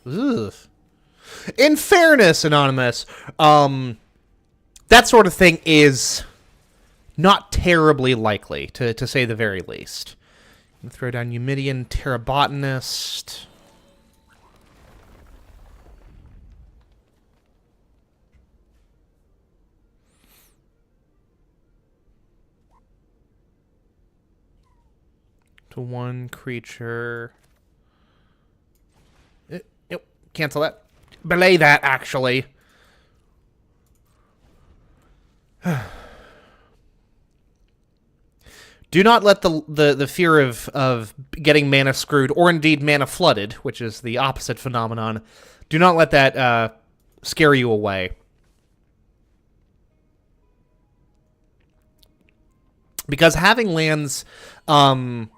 Ugh. In fairness, Anonymous, that sort of thing is not terribly likely, to say the very least. Throw down Eumidian Terrabotanist. To 1 creature. Cancel that. Belay that, actually. Do not let the fear of getting mana screwed, or indeed mana flooded, which is the opposite phenomenon, do not let that scare you away. Because having lands, one,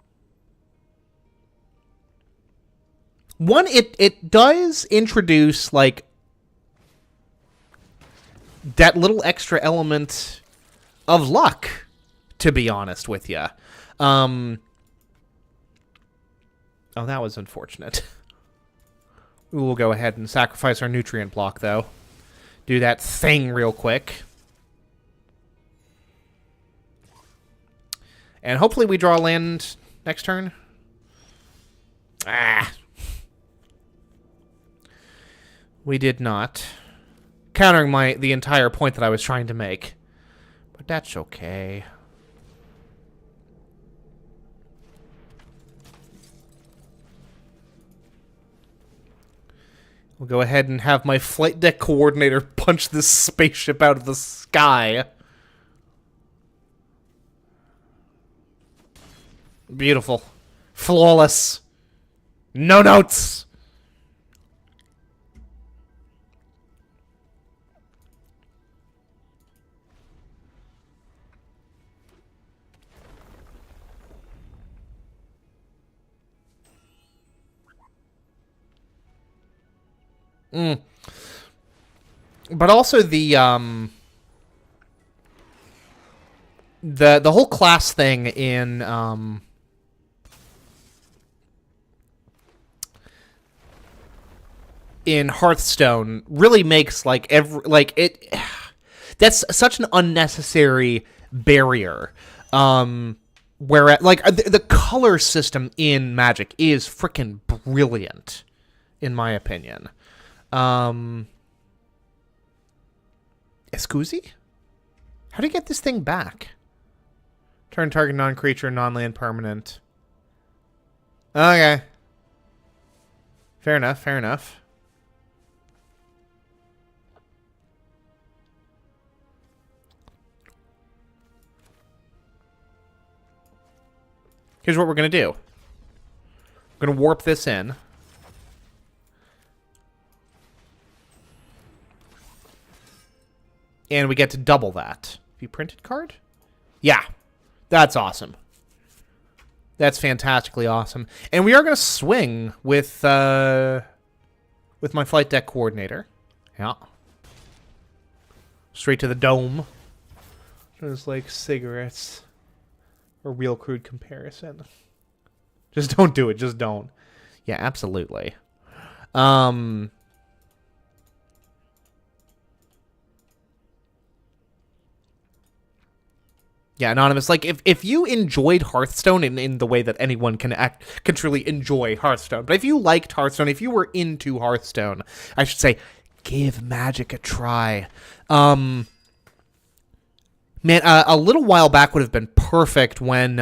it does introduce, like, that little extra element of luck, to be honest with you. Oh, that was unfortunate. We will go ahead and sacrifice our nutrient block, though. Do that thing real quick. And hopefully we draw land next turn. Ah. We did not. Countering the entire point that I was trying to make. But that's okay. We'll go ahead and have my flight deck coordinator punch this spaceship out of the sky. Beautiful. Flawless. No notes. But also the whole class thing in Hearthstone really makes that's such an unnecessary barrier. Where the color system in Magic is freaking brilliant, in my opinion. Escusi? How do you get this thing back? Turn target non-creature, non-land permanent. Okay. Fair enough, fair enough. Here's what we're going to do. We're going to warp this in. And we get to double that. View printed card? Yeah. That's awesome. That's fantastically awesome. And we are going to swing with my flight deck coordinator. Yeah. Straight to the dome. Just like cigarettes. A real crude comparison. Just don't do it. Just don't. Yeah, absolutely. Yeah, Anonymous, like, if you enjoyed Hearthstone in the way that anyone can truly enjoy Hearthstone, but if you liked Hearthstone, if you were into Hearthstone, I should say, give Magic a try. Man, a little while back would have been perfect when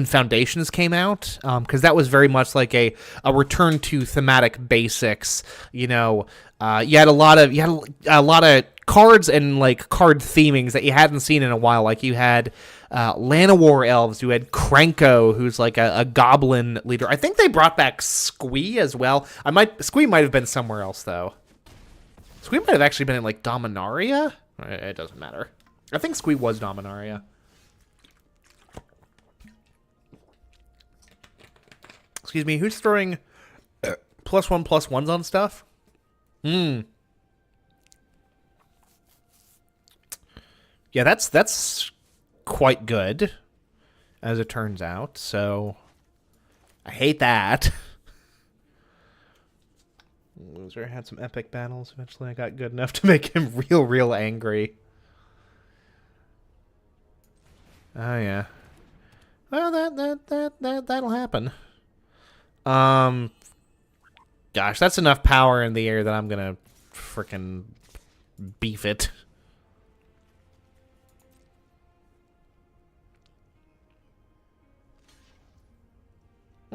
Foundations came out, because that was very much like a return to thematic basics. You know, you had a lot of cards and like card themings that you hadn't seen in a while. Like you had Llanowar elves, you had Krenko, who's like a goblin leader. I think they brought back Squee as well. Squee might have been somewhere else though. Squee might have actually been in like Dominaria. It doesn't matter. I think Squee was Dominaria. Excuse me, who's throwing +1/+1s on stuff? Yeah, that's quite good, as it turns out, so I hate that. Loser had some epic battles. Eventually I got good enough to make him real angry. Oh, yeah. Well, that'll happen. Gosh, that's enough power in the air that I'm gonna frickin' beef it.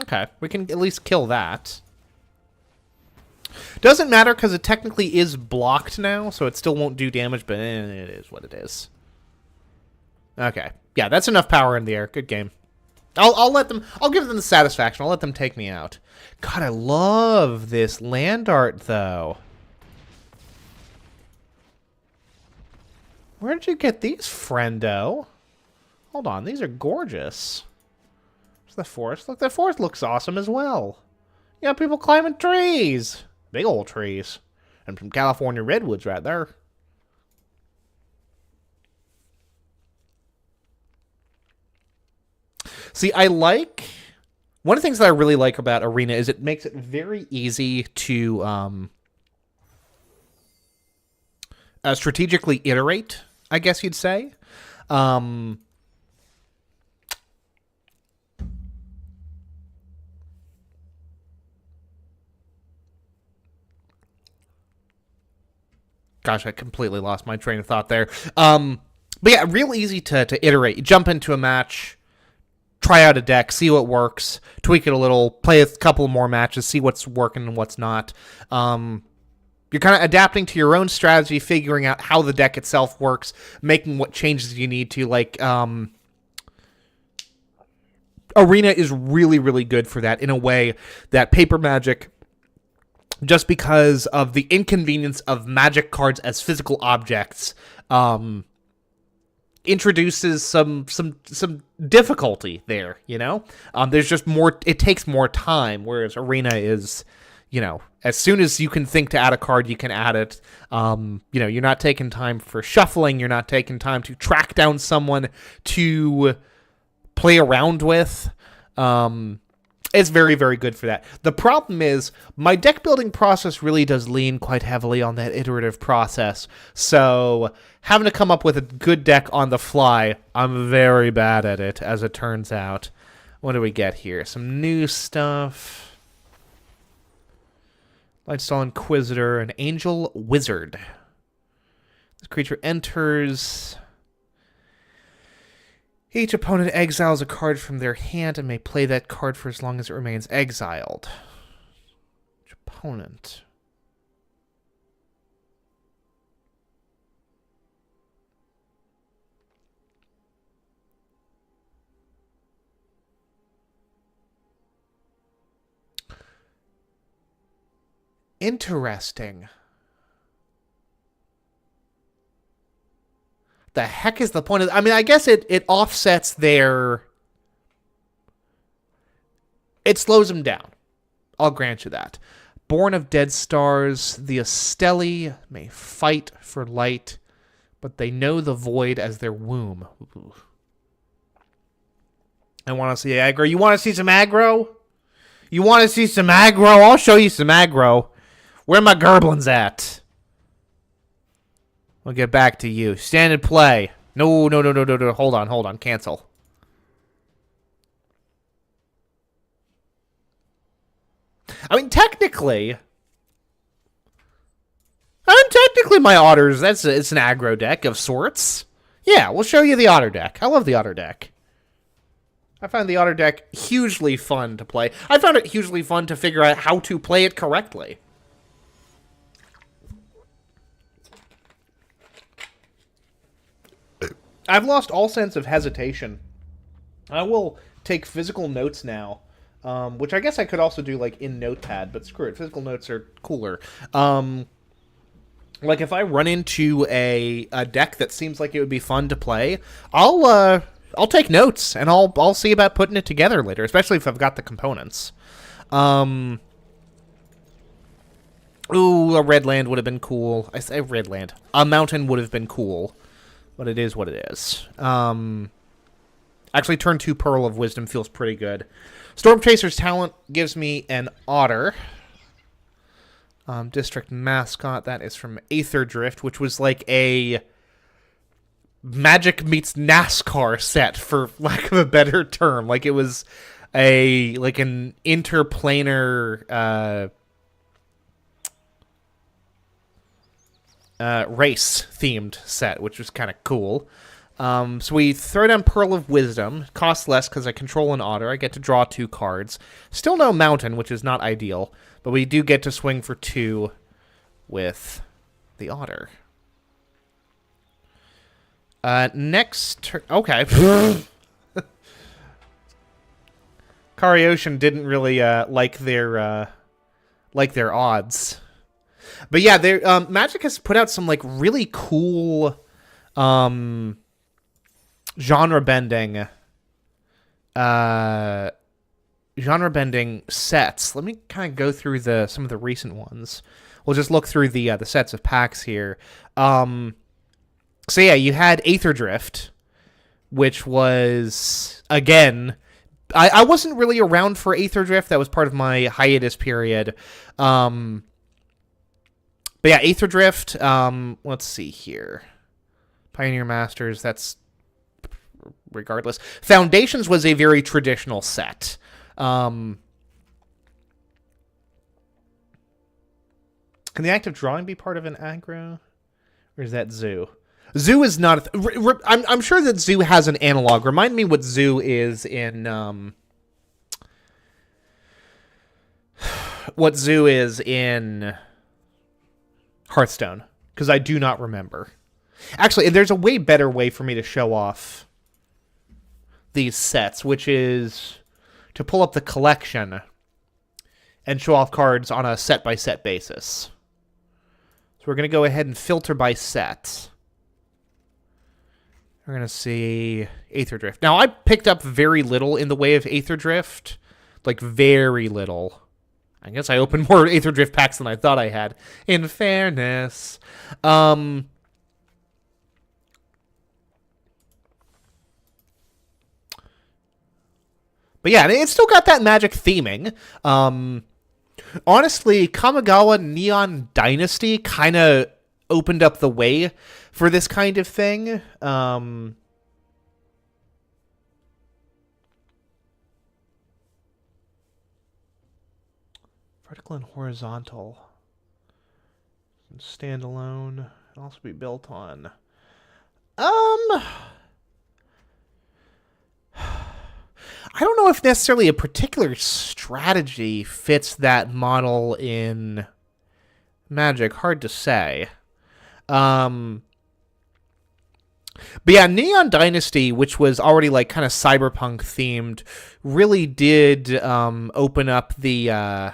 Okay, we can at least kill that. Doesn't matter because it technically is blocked now, so it still won't do damage, but it is what it is. Okay, Yeah, that's enough power in the air. Good game. I'll let them. I'll give them the satisfaction. I'll let them take me out. God, I love this land art though. Where did you get these, friendo? Hold on, these are gorgeous. There's the forest. Look, the forest looks awesome as well. You got people climbing trees. Big old trees. And some California redwoods right there. See, I like... One of the things that I really like about Arena is it makes it very easy to strategically iterate, I guess you'd say. Gosh, I completely lost my train of thought there. But yeah, real easy to iterate. You jump into a match, try out a deck, see what works, tweak it a little, play a couple more matches, see what's working and what's not. You're kind of adapting to your own strategy, figuring out how the deck itself works, making what changes you need to. Like, Arena is really, really good for that in a way that Paper Magic, just because of the inconvenience of Magic cards as physical objects, introduces some difficulty there, you know? There's just more, it takes more time, whereas Arena is, you know, as soon as you can think to add a card, you can add it. You know, you're not taking time for shuffling, you're not taking time to track down someone to play around with. It's very, very good for that. The problem is, my deck building process really does lean quite heavily on that iterative process. So, having to come up with a good deck on the fly, I'm very bad at it, as it turns out. What do we get here? Some new stuff. Lightstall Inquisitor, an Angel Wizard. This creature enters... Each opponent exiles a card from their hand and may play that card for as long as it remains exiled. Each opponent. Interesting. The heck is the point of... I mean, I guess it offsets their... It slows them down. I'll grant you that. Born of Dead Stars, the Astelli may fight for light, but they know the void as their womb. Ooh. I want to see aggro. You want to see some aggro? You want to see some aggro? I'll show you some aggro. Where my Gerblins at? We'll get back to you. Stand and play. No. Hold on. Cancel. I mean, technically my Otters, it's an aggro deck of sorts. Yeah, we'll show you the Otter deck. I love the Otter deck. I find the Otter deck hugely fun to play. I found it hugely fun to figure out how to play it correctly. I've lost all sense of hesitation. I will take physical notes now, which I guess I could also do like in Notepad, but screw it. Physical notes are cooler. Like if I run into a deck that seems like it would be fun to play, I'll take notes and I'll see about putting it together later, especially if I've got the components. Ooh, a red land would have been cool. I say red land. A mountain would have been cool. But it is what it is. Actually, turn 2 Pearl of Wisdom feels pretty good. Storm Chaser's talent gives me an Otter. District Mascot, that is from Aether Drift, which was like a Magic meets NASCAR set, for lack of a better term. Like it was an interplanar race-themed set, which was kind of cool. So we throw down Pearl of Wisdom. Costs less because I control an Otter. I get to draw 2 cards. Still no Mountain, which is not ideal. But we do get to swing for 2 with the Otter. Next turn. Okay. Ocean didn't really like their odds. But yeah, Magic has put out some like really cool genre bending sets. Let me kind of go through some of the recent ones. We'll just look through the sets of packs here. So yeah, you had Aether Drift, which was again, I wasn't really around for Aether Drift. That was part of my hiatus period. But yeah, Aether Drift. Let's see here. Pioneer Masters. That's regardless. Foundations was a very traditional set. Can the act of drawing be part of an aggro? Or is that Zoo? Zoo is not... I'm sure that Zoo has an analog. Remind me what Zoo is in... what Zoo is in Hearthstone. Because I do not remember. Actually, there's a way better way for me to show off these sets, which is to pull up the collection and show off cards on a set-by-set basis. So we're going to go ahead and filter by set. We're going to see Aether Drift. Now, I picked up very little in the way of Aether Drift. Like, very little. I guess I opened more Aether Drift packs than I thought I had, in fairness. But yeah, it's still got that Magic theming. Honestly, Kamigawa Neon Dynasty kind of opened up the way for this kind of thing. Vertical and horizontal. Standalone. Can also be built on. I don't know if necessarily a particular strategy fits that model in Magic. Hard to say. But yeah, Neon Dynasty, which was already like kind of cyberpunk themed, really did open up the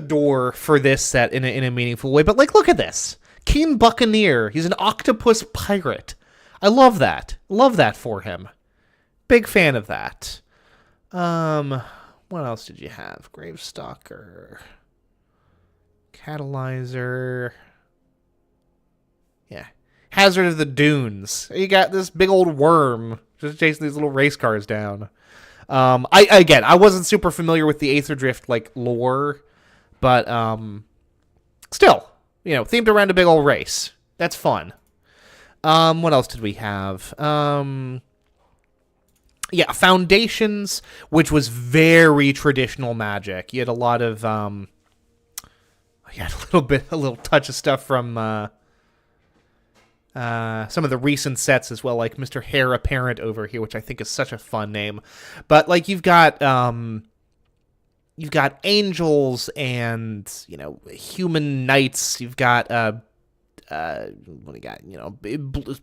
door for this set in a meaningful way. But like, look at this. Keen Buccaneer. He's an octopus pirate. I love that. Love that for him. Big fan of that. What else did you have? Gravestalker. Catalyzer. Yeah. Hazard of the Dunes. You got this big old worm just chasing these little race cars down. I wasn't super familiar with the Aether Drift like lore, but still, themed around a big old race. That's fun. What else did we have? Yeah, Foundations, which was very traditional Magic. You had a lot of you had a little touch of stuff from some of the recent sets as well, like Mr. Heir Apparent over here, which I think is such a fun name. But like you've got angels and human knights. You've got what do you got?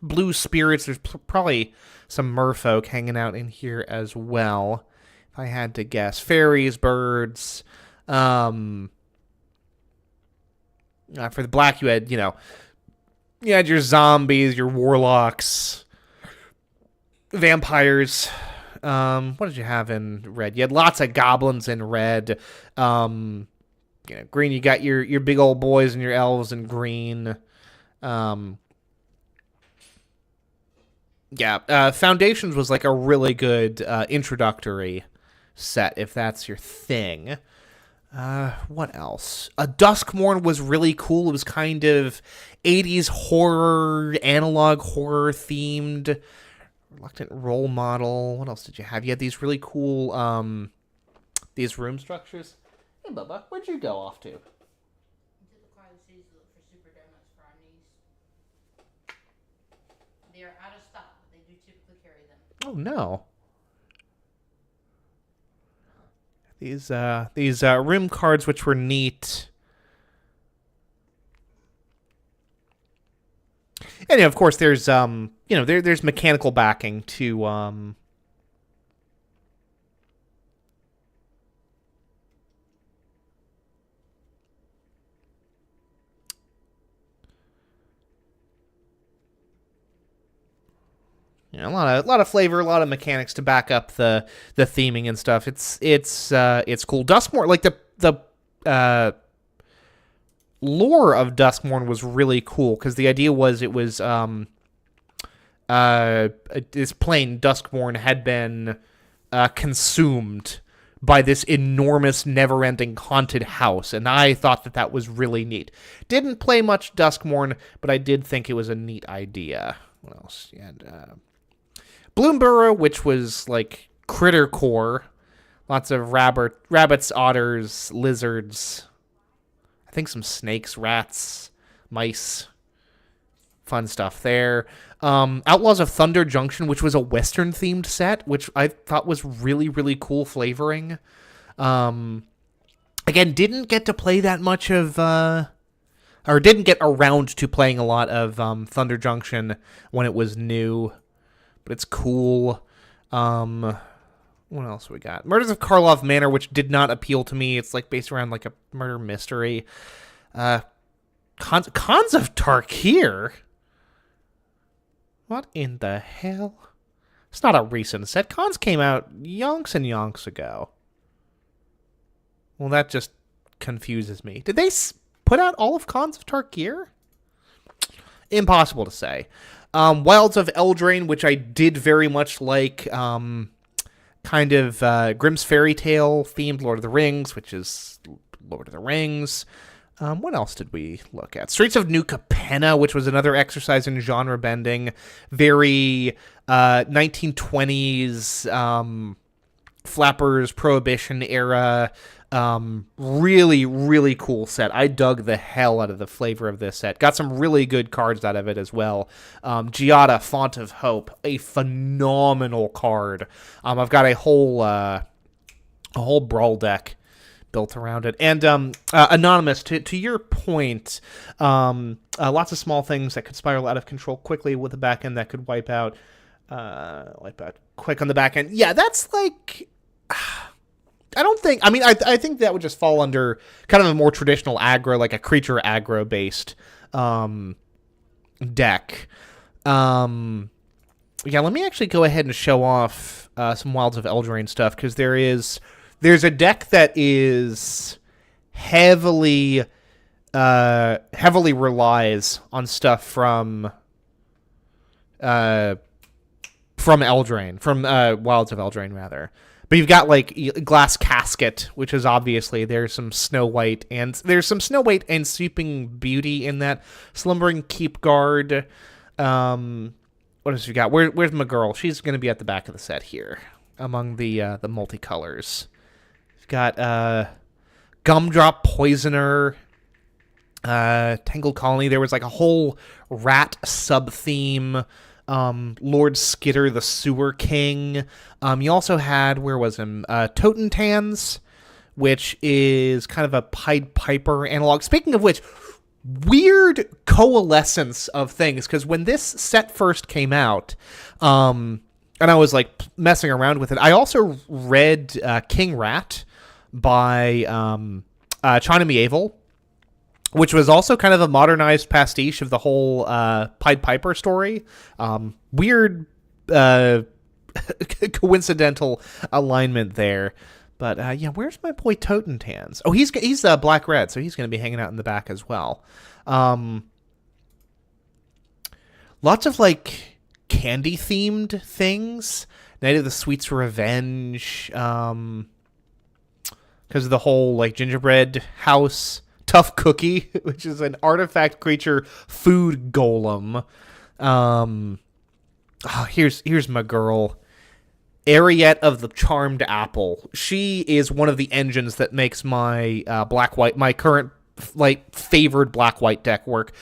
Blue spirits. There's probably some merfolk hanging out in here as well, if I had to guess. Fairies, birds. For the black, you had your zombies, your warlocks, vampires. What did you have in red? You had lots of goblins in red. Green, you got your big old boys and your elves in green. Foundations was like a really good introductory set, if that's your thing. What else? Duskmorn was really cool. It was kind of 80s horror, analog horror themed. Reluctant Role Model. What else did you have? You had these really cool, these room structures. Hey, Bubba, where'd you go off to? To the Cloud Seas to look for super donuts for our niece. They are out of stock, but they do typically carry them. Oh, no. These room cards, which were neat. And of course, there's there's mechanical backing to a lot of flavor, a lot of mechanics to back up the theming and stuff. It's cool. Duskmorn, like the lore of Duskmorn was really cool because the idea was it was this plane Duskmorn had been consumed by this enormous, never-ending haunted house, and I thought that was really neat. Didn't play much Duskmorn, but I did think it was a neat idea. What else? And Bloomburrow, which was like critter core, lots of rabbits, otters, lizards. I think some snakes, rats, mice. Fun stuff there. Outlaws of Thunder Junction, which was a Western-themed set, which I thought was really, really cool flavoring. Again, didn't get to play that much of... or didn't get around to playing a lot of Thunder Junction when it was new. But it's cool. What else we got? Murders of Karlov Manor, which did not appeal to me. It's like based around like a murder mystery. Cons of Tarkir? What in the hell? It's not a recent set. Cons came out yonks and yonks ago. Well, that just confuses me. Did they put out all of Cons of Tarkir? Impossible to say. Wilds of Eldraine, which I did very much like. Kind of Grimm's Fairy Tale themed Lord of the Rings, which is Lord of the Rings. What else did we look at? Streets of New Capenna, which was another exercise in genre bending. Very 1920s flappers, Prohibition era. Really, really cool set. I dug the hell out of the flavor of this set. Got some really good cards out of it as well. Giada, Font of Hope, a phenomenal card. I've got a whole brawl deck built around it. And Anonymous, to your point, lots of small things that could spiral out of control quickly with the back end that could wipe out quick on the back end. Yeah, that's like... I think that would just fall under kind of a more traditional aggro, like a creature aggro based deck. Yeah, let me actually go ahead and show off some Wilds of Eldraine stuff, because there's a deck that is heavily relies on stuff from Eldraine, from Wilds of Eldraine rather. But you've got like Glass Casket, which is obviously there's some Snow White and Sleeping Beauty in that. Slumbering Keep Guard. What else you got? Where's my girl? She's going to be at the back of the set here among the multicolors. You've got Gumdrop Poisoner, Tangled Colony. There was like a whole rat sub theme. Lord Skitter, the Sewer King. You also had, Totentans, which is kind of a Pied Piper analog. Speaking of which, weird coalescence of things, because when this set first came out, and I was like messing around with it, I also read King Rat by China Mieville, which was also kind of a modernized pastiche of the whole Pied Piper story. Weird coincidental alignment there. But yeah, where's my boy Totentans? Oh, he's black-red, so he's going to be hanging out in the back as well. Lots of like candy-themed things. Night of the Sweets Revenge. Because of the whole like gingerbread house. Tough Cookie, which is an artifact creature food golem. Here's my girl, Ariette of the Charmed Apple. She is one of the engines that makes my my current like favored black-white deck work,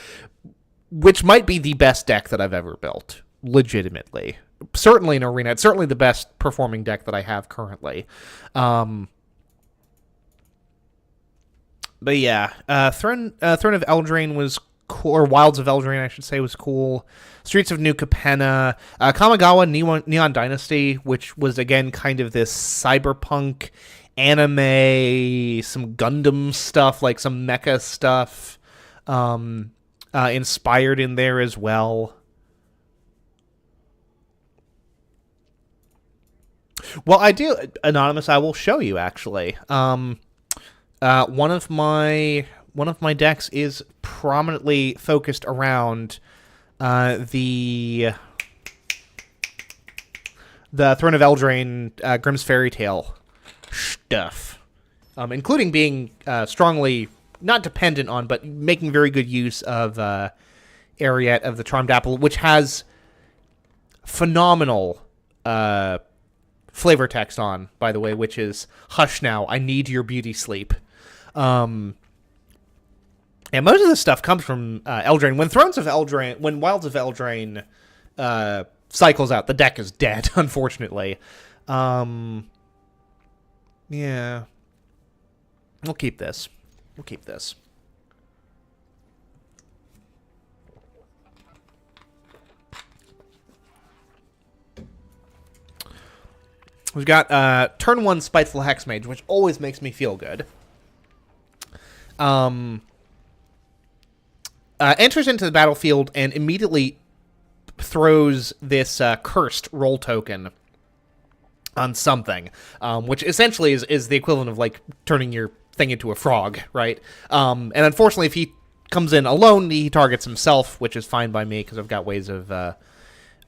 which might be the best deck that I've ever built, legitimately. Certainly in Arena, it's certainly the best performing deck that I have currently. But yeah, Throne of Eldraine was cool, or Wilds of Eldraine, I should say, was cool. Streets of New Capenna, Kamigawa Neon Dynasty, which was again kind of this cyberpunk anime, some Gundam stuff, like some mecha stuff, inspired in there as well. Well, I do, Anonymous. I will show you actually. One of my decks is prominently focused around the Throne of Eldraine, Grimm's Fairy Tale stuff, including being strongly not dependent on, but making very good use of Ariette of the Charmed Apple, which has phenomenal flavor text on, by the way, which is "Hush now, I need your beauty sleep." And most of this stuff comes from Eldraine. When Wilds of Eldraine cycles out, the deck is dead, unfortunately. Yeah. We'll keep this. We've got turn 1 Spiteful Hexmage, which always makes me feel good. Enters into the battlefield and immediately throws this cursed roll token on something, which essentially is the equivalent of like turning your thing into a frog, right? And unfortunately, if he comes in alone, he targets himself, which is fine by me because I've got ways of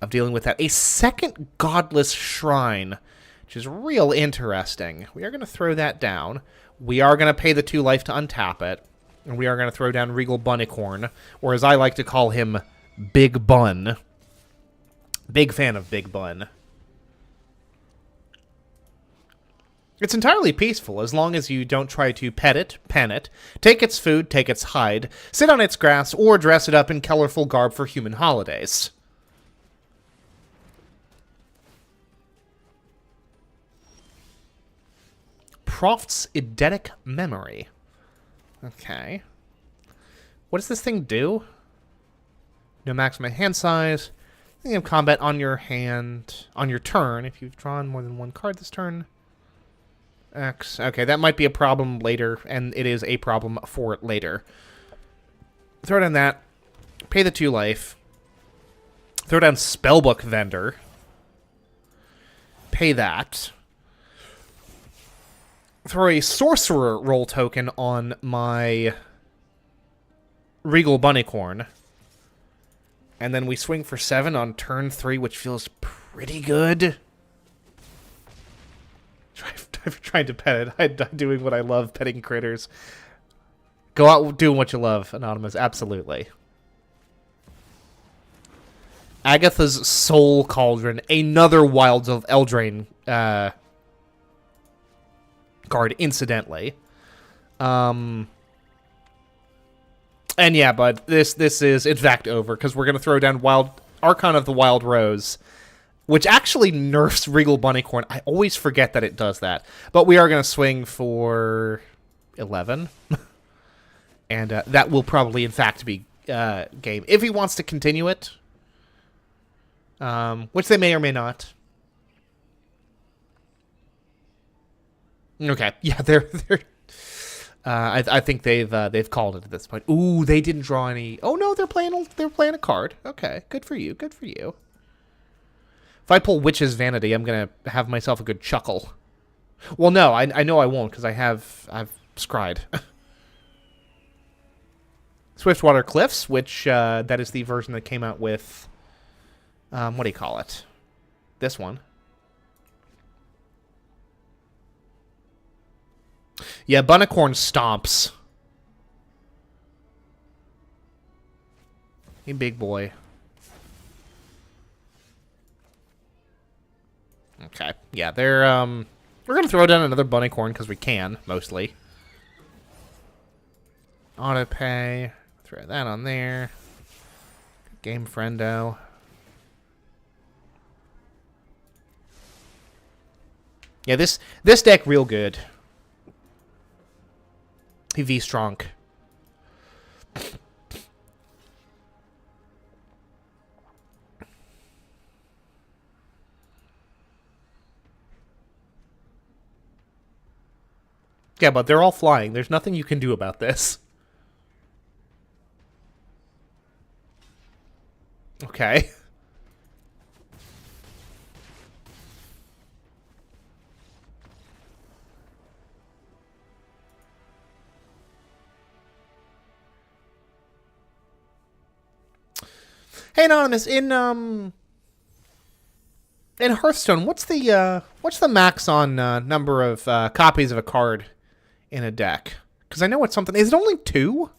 dealing with that. A second Godless Shrine, which is real interesting. We are going to throw that down. We are going to pay the 2 life to untap it. And we are going to throw down Regal Bunnicorn, or as I like to call him, Big Bun. Big fan of Big Bun. It's entirely peaceful as long as you don't try to pet it, pen it, take its food, take its hide, sit on its grass, or dress it up in colorful garb for human holidays. Proft's Eidetic Memory. Okay. What does this thing do? No maximum hand size. You have combat on your hand, on your turn, if you've drawn more than 1 card this turn. X. Okay, that might be a problem later, and it is a problem for it later. Throw down that. Pay the 2 life. Throw down Spellbook Vendor. Pay that. Throw a Sorcerer roll token on my Regal Bunnicorn. And then we swing for 7 on turn 3, which feels pretty good. Trying to pet it. I'm doing what I love, petting critters. Go out doing what you love, Anonymous. Absolutely. Agatha's Soul Cauldron. Another Wilds of Eldraine card, incidentally. And yeah, bud, this is in fact over, because we're going to throw down Archon of the Wild Rose, which actually nerfs Regal Bunnicorn. I always forget that it does that. But we are going to swing for 11. And that will probably, in fact, be game. If he wants to continue it, which they may or may not. Okay, yeah, they're I think they've called it at this point. Ooh, they didn't draw any. Oh no, they're playing a card. Okay, good for you. Good for you. If I pull Witch's Vanity, I'm gonna have myself a good chuckle. Well, no, I know I won't, because I've scryed. Swiftwater Cliffs, which that is the version that came out with what do you call it? This one. Yeah, Bunnicorn stomps. Hey, big boy. Okay. Yeah, they're we're gonna throw down another Bunnicorn because we can, mostly. Autopay. Throw that on there. Game friendo. Yeah, this deck real good. He V-strong. Yeah, but they're all flying. There's nothing you can do about this. Okay. Hey, Anonymous, in Hearthstone, what's the max on number of copies of a card in a deck? Because I know it's something. Is it only 2?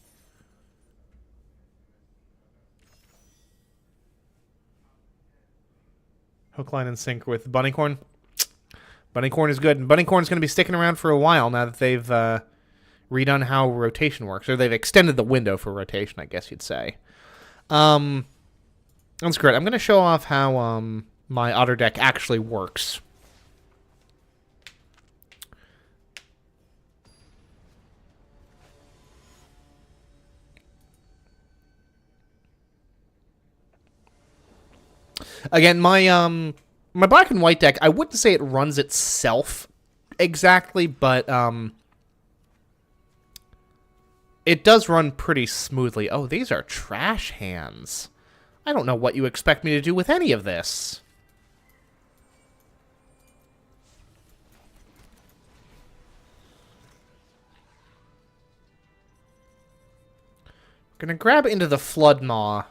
Hook, line, and sinker with Bunnycorn. Bunnycorn is good. And Bunnycorn's going to be sticking around for a while now that they've redone how rotation works. Or they've extended the window for rotation, I guess you'd say. That's great. I'm going to show off how my Otter deck actually works. Again, my black and white deck, I wouldn't say it runs itself exactly, but it does run pretty smoothly. Oh, these are trash hands. I don't know what you expect me to do with any of this. Gonna grab into the Flood Maw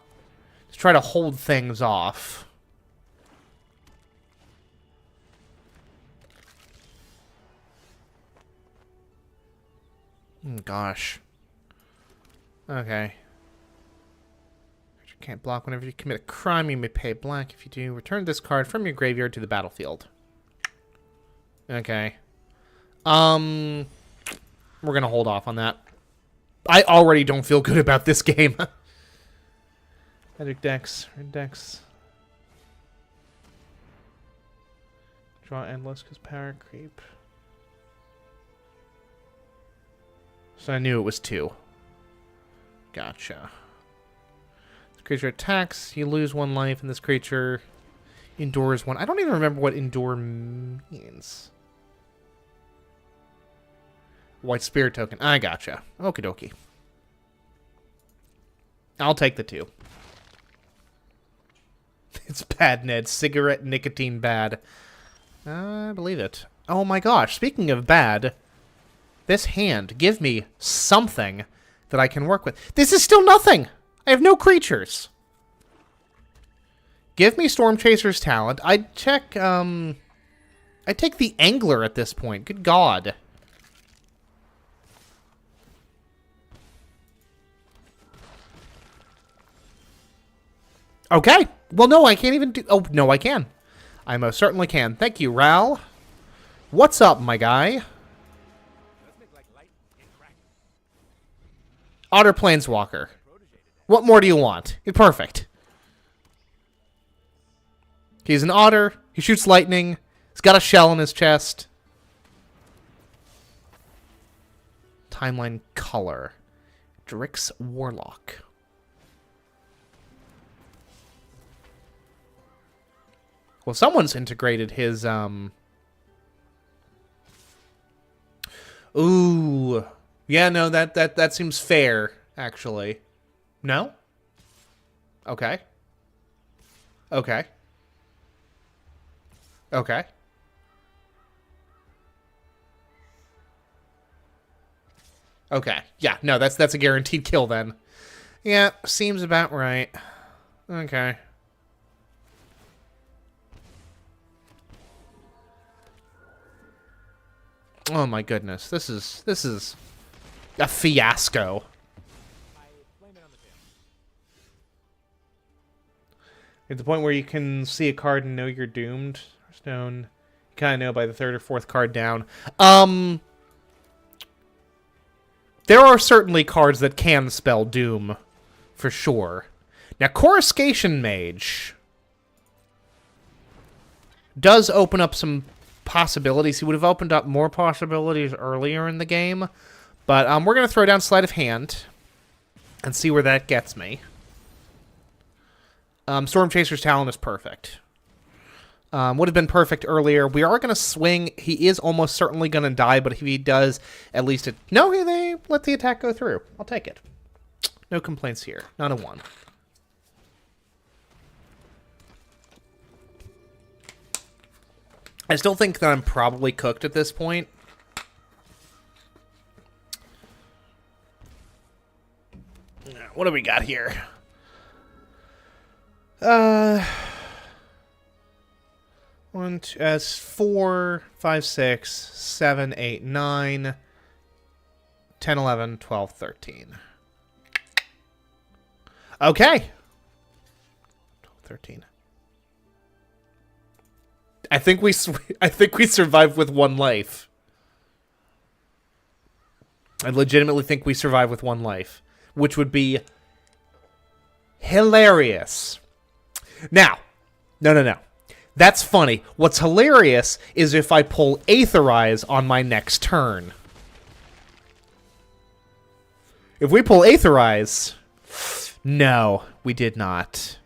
to try to hold things off. Gosh. Okay. You can't block whenever you commit a crime. You may pay black. If you do, return this card from your graveyard to the battlefield. Okay. We're gonna hold off on that. I already don't feel good about this game. Magic decks. Red decks. Draw endless because power creep. So I knew it was 2. Gotcha. This creature attacks. You lose 1 life, and this creature endures 1. I don't even remember what endure means. White spirit token. I gotcha. Okie dokie. I'll take the 2. It's bad, Ned. Cigarette nicotine bad. I believe it. Oh my gosh. Speaking of bad, this hand, give me something that I can work with. This is still nothing. I have no creatures. Give me Storm Chaser's talent. I'd check, I'd take the Angler at this point. Good God. Okay. Well, no, I can't even do... Oh, no, I can. I most certainly can. Thank you, Ral. What's up, my guy? Otter Planeswalker. What more do you want? You're perfect. He's an otter. He shoots lightning. He's got a shell in his chest. Timeline color. Drix Warlock. Well, someone's integrated his, Ooh. Yeah, no, that seems fair, actually. No? Okay. Okay. Okay. Okay. Yeah, no, that's a guaranteed kill then. Yeah, seems about right. Okay. Oh my goodness, this is a fiasco. At the point where you can see a card and know you're doomed. Stone, you kind of know by the 3rd or 4th card down. There are certainly cards that can spell doom, for sure. Now, Coruscation Mage does open up some possibilities. He would have opened up more possibilities earlier in the game, But we're going to throw down Sleight of Hand and see where that gets me. Storm Chaser's Talon is perfect. Would have been perfect earlier. We are going to swing. He is almost certainly going to die, but if he does, at least it... No, they let the attack go through. I'll take it. No complaints here. Not a 1. I still think that I'm probably cooked at this point. What do we got here? 4, 5, 6, 7, 8, 9, 10, 11, 12, 13. Okay. 12, 13. I think we survived with 1 life. I legitimately think we survived with 1 life, which would be hilarious. Now, no. That's funny. What's hilarious is if I pull Aetherize on my next turn. If we pull Aetherize... No, we did not.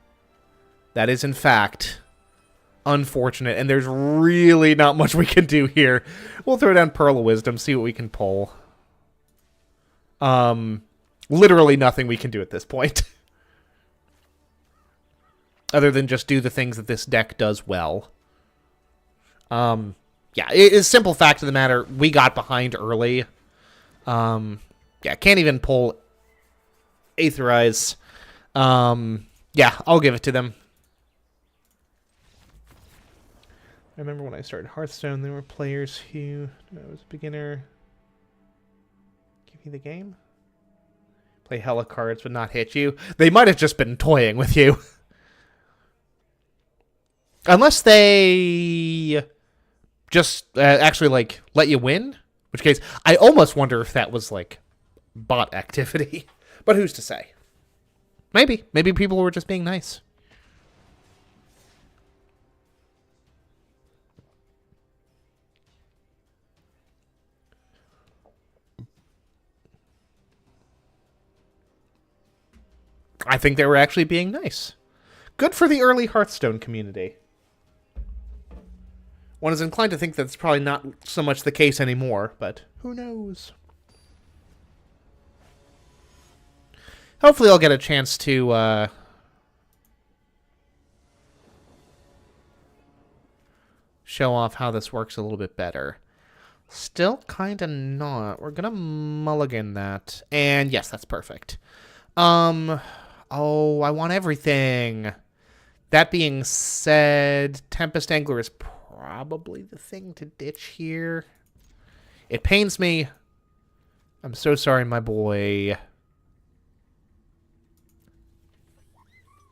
That is, in fact, unfortunate, and there's really not much we can do here. We'll throw down Pearl of Wisdom, see what we can pull. Literally nothing we can do at this point. Other than just do the things that this deck does well. Yeah, it's a simple fact of the matter. We got behind early. Yeah, can't even pull Aetherize. Yeah, I'll give it to them. I remember when I started Hearthstone, there were players who... I was a beginner. Give you the game? Play hella cards but not hit you. They might have just been toying with you. Unless they just actually, like, let you win. In which case, I almost wonder if that was, like, bot activity. But who's to say? Maybe. Maybe people were just being nice. I think they were actually being nice. Good for the early Hearthstone community. One is inclined to think that's probably not so much the case anymore, but who knows? Hopefully I'll get a chance to show off how this works a little bit better. Still kind of not. We're going to mulligan that. And yes, that's perfect. Oh, I want everything. That being said, Tempest Angler is probably the thing to ditch here. It pains me. I'm so sorry, my boy.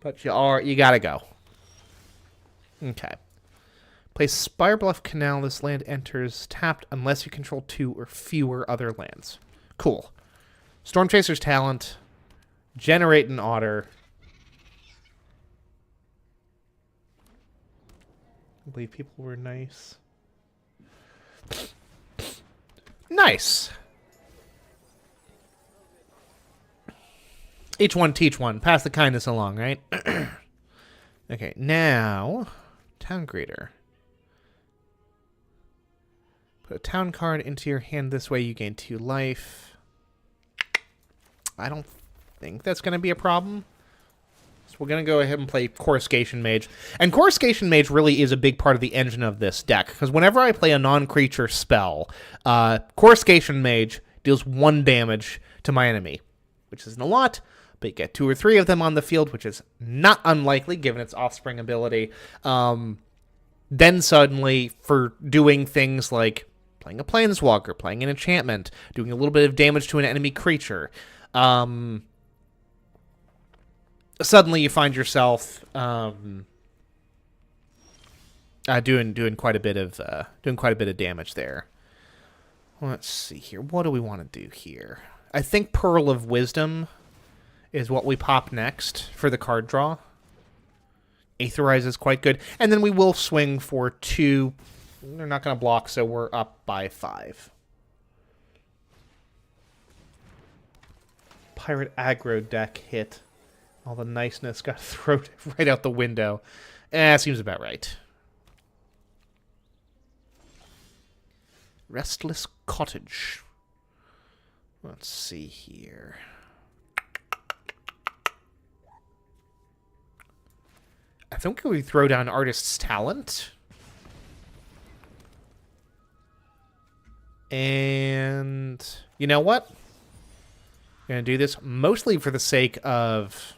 But you gotta go. Okay. Play Spirebluff Canal. This land enters tapped unless you control 2 or fewer other lands. Cool. Storm Chaser's Talent. Generate an Otter. I believe people were nice. Nice. Each one teach one. Pass the kindness along, right? Okay, now... Town Greeter. Put a town card into your hand. This way you gain 2 life. I don't think that's going to be a problem. So we're going to go ahead and play Coruscation Mage. And Coruscation Mage really is a big part of the engine of this deck. Because whenever I play a non-creature spell, Coruscation Mage deals 1 damage to my enemy. Which isn't a lot, but you get 2 or 3 of them on the field, which is not unlikely given its Offspring ability. Then suddenly, for doing things like playing a Planeswalker, playing an enchantment, doing a little bit of damage to an enemy creature, suddenly you find yourself doing quite a bit of damage there. Let's see here. What do we want to do here? I think Pearl of Wisdom is what we pop next for the card draw. Aetherize is quite good. And then we will swing for 2. They're not going to block, so we're up by 5. pirate aggro deck hit. All the niceness got thrown right out the window. Seems about right. Restless Cottage. Let's see here. I think we throw down Artist's Talent. And you know what? I'm going to do this mostly for the sake of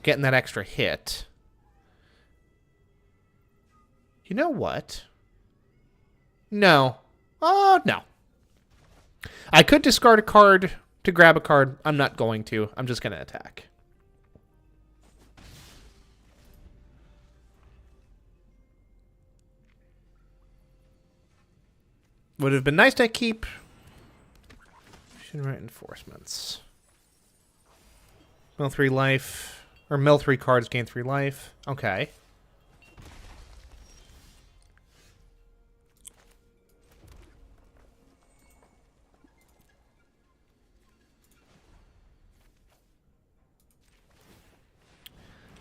getting that extra hit. You know what? No. Oh, no. I could discard a card to grab a card. I'm not going to. I'm just going to attack. Would have been nice to keep reinforcements. Mill 3 life. Or mill 3 cards, gain 3 life. Okay.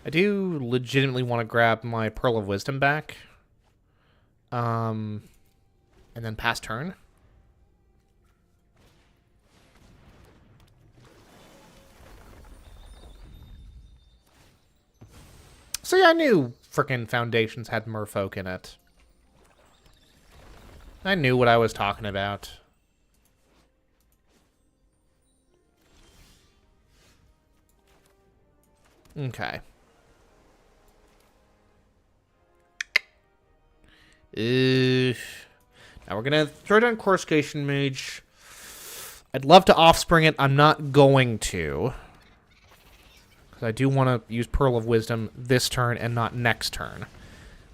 I do legitimately want to grab my Pearl of Wisdom back. And then pass turn. So yeah, I knew frickin' Foundations had merfolk in it. I knew what I was talking about. Okay. Now we're gonna throw down Coruscation Mage. I'd love to offspring it. I'm not going to. Because I do want to use Pearl of Wisdom this turn and not next turn.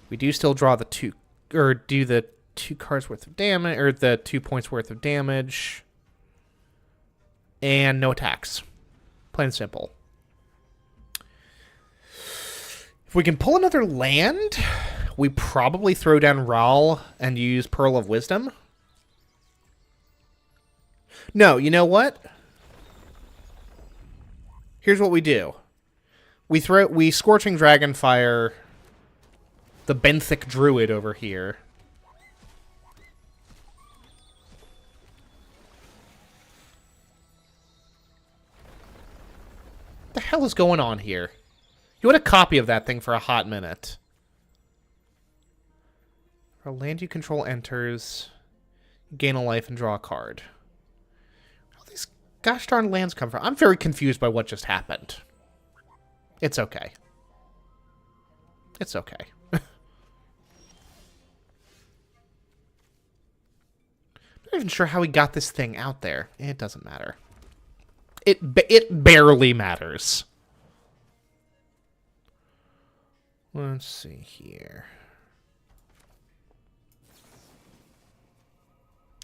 We do still draw the two, or do the 2 cards worth of damage, or the 2 points worth of damage. And no attacks. Plain and simple. If we can pull another land, we probably throw down Rahl and use Pearl of Wisdom. No, you know what? Here's what we do. We Scorching Dragonfire the Benthic Druid over here. What the hell is going on here? You want a copy of that thing for a hot minute. A land you control enters, gain a life and draw a card. Where all these gosh darn lands come from? I'm very confused by what just happened. It's okay. It's okay. I'm not even sure how he got this thing out there. It doesn't matter. It barely matters. Let's see here.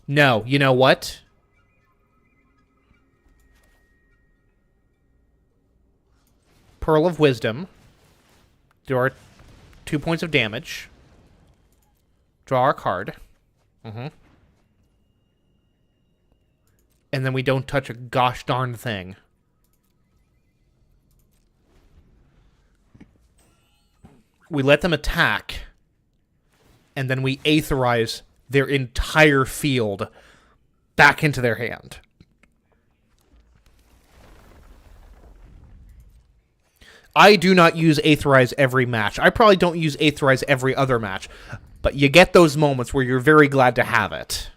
No, you know what? Pearl of Wisdom. Do our 2 points of damage. Draw our card. And then we don't touch a gosh darn thing. We let them attack, and then we aetherize their entire field back into their hand. I do not use Aetherize every match. I probably don't use Aetherize every other match, but you get those moments where you're very glad to have it.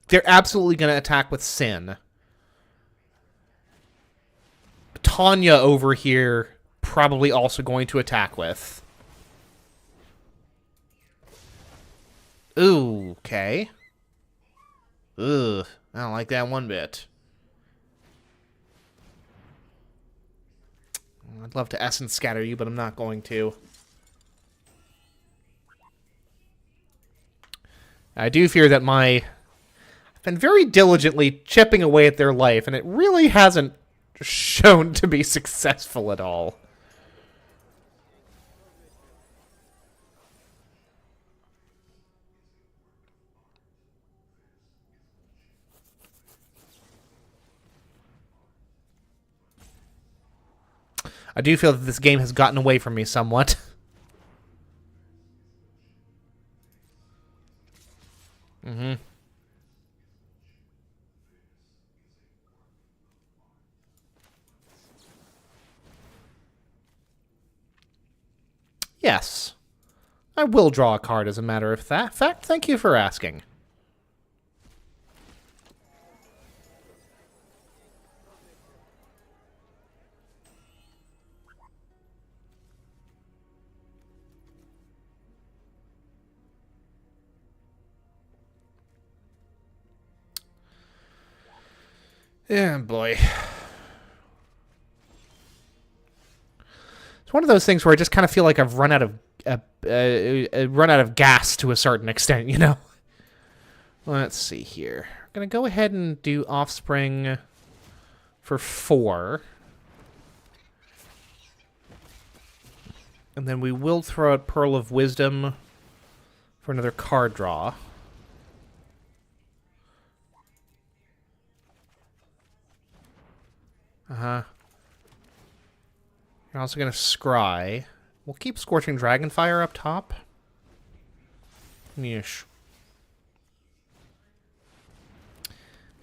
They're absolutely going to attack with Sin. Tanya over here probably also going to attack with. Ooh, okay. Ugh, I don't like that one bit. I'd love to Essence Scatter you, but I'm not going to. I do fear that I've been very diligently chipping away at their life, and it really hasn't shown to be successful at all. I do feel that this game has gotten away from me somewhat. Mm-hmm. Yes. I will draw a card as a matter of fact. Thank you for asking. Yeah, boy. It's one of those things where I just kind of feel like I've run out of gas to a certain extent, you know? Let's see here. I'm going to go ahead and do Offspring for 4. And then we will throw out Pearl of Wisdom for another card draw. Uh-huh. You're also going to scry. We'll keep Scorching Dragonfire up top. Yeesh.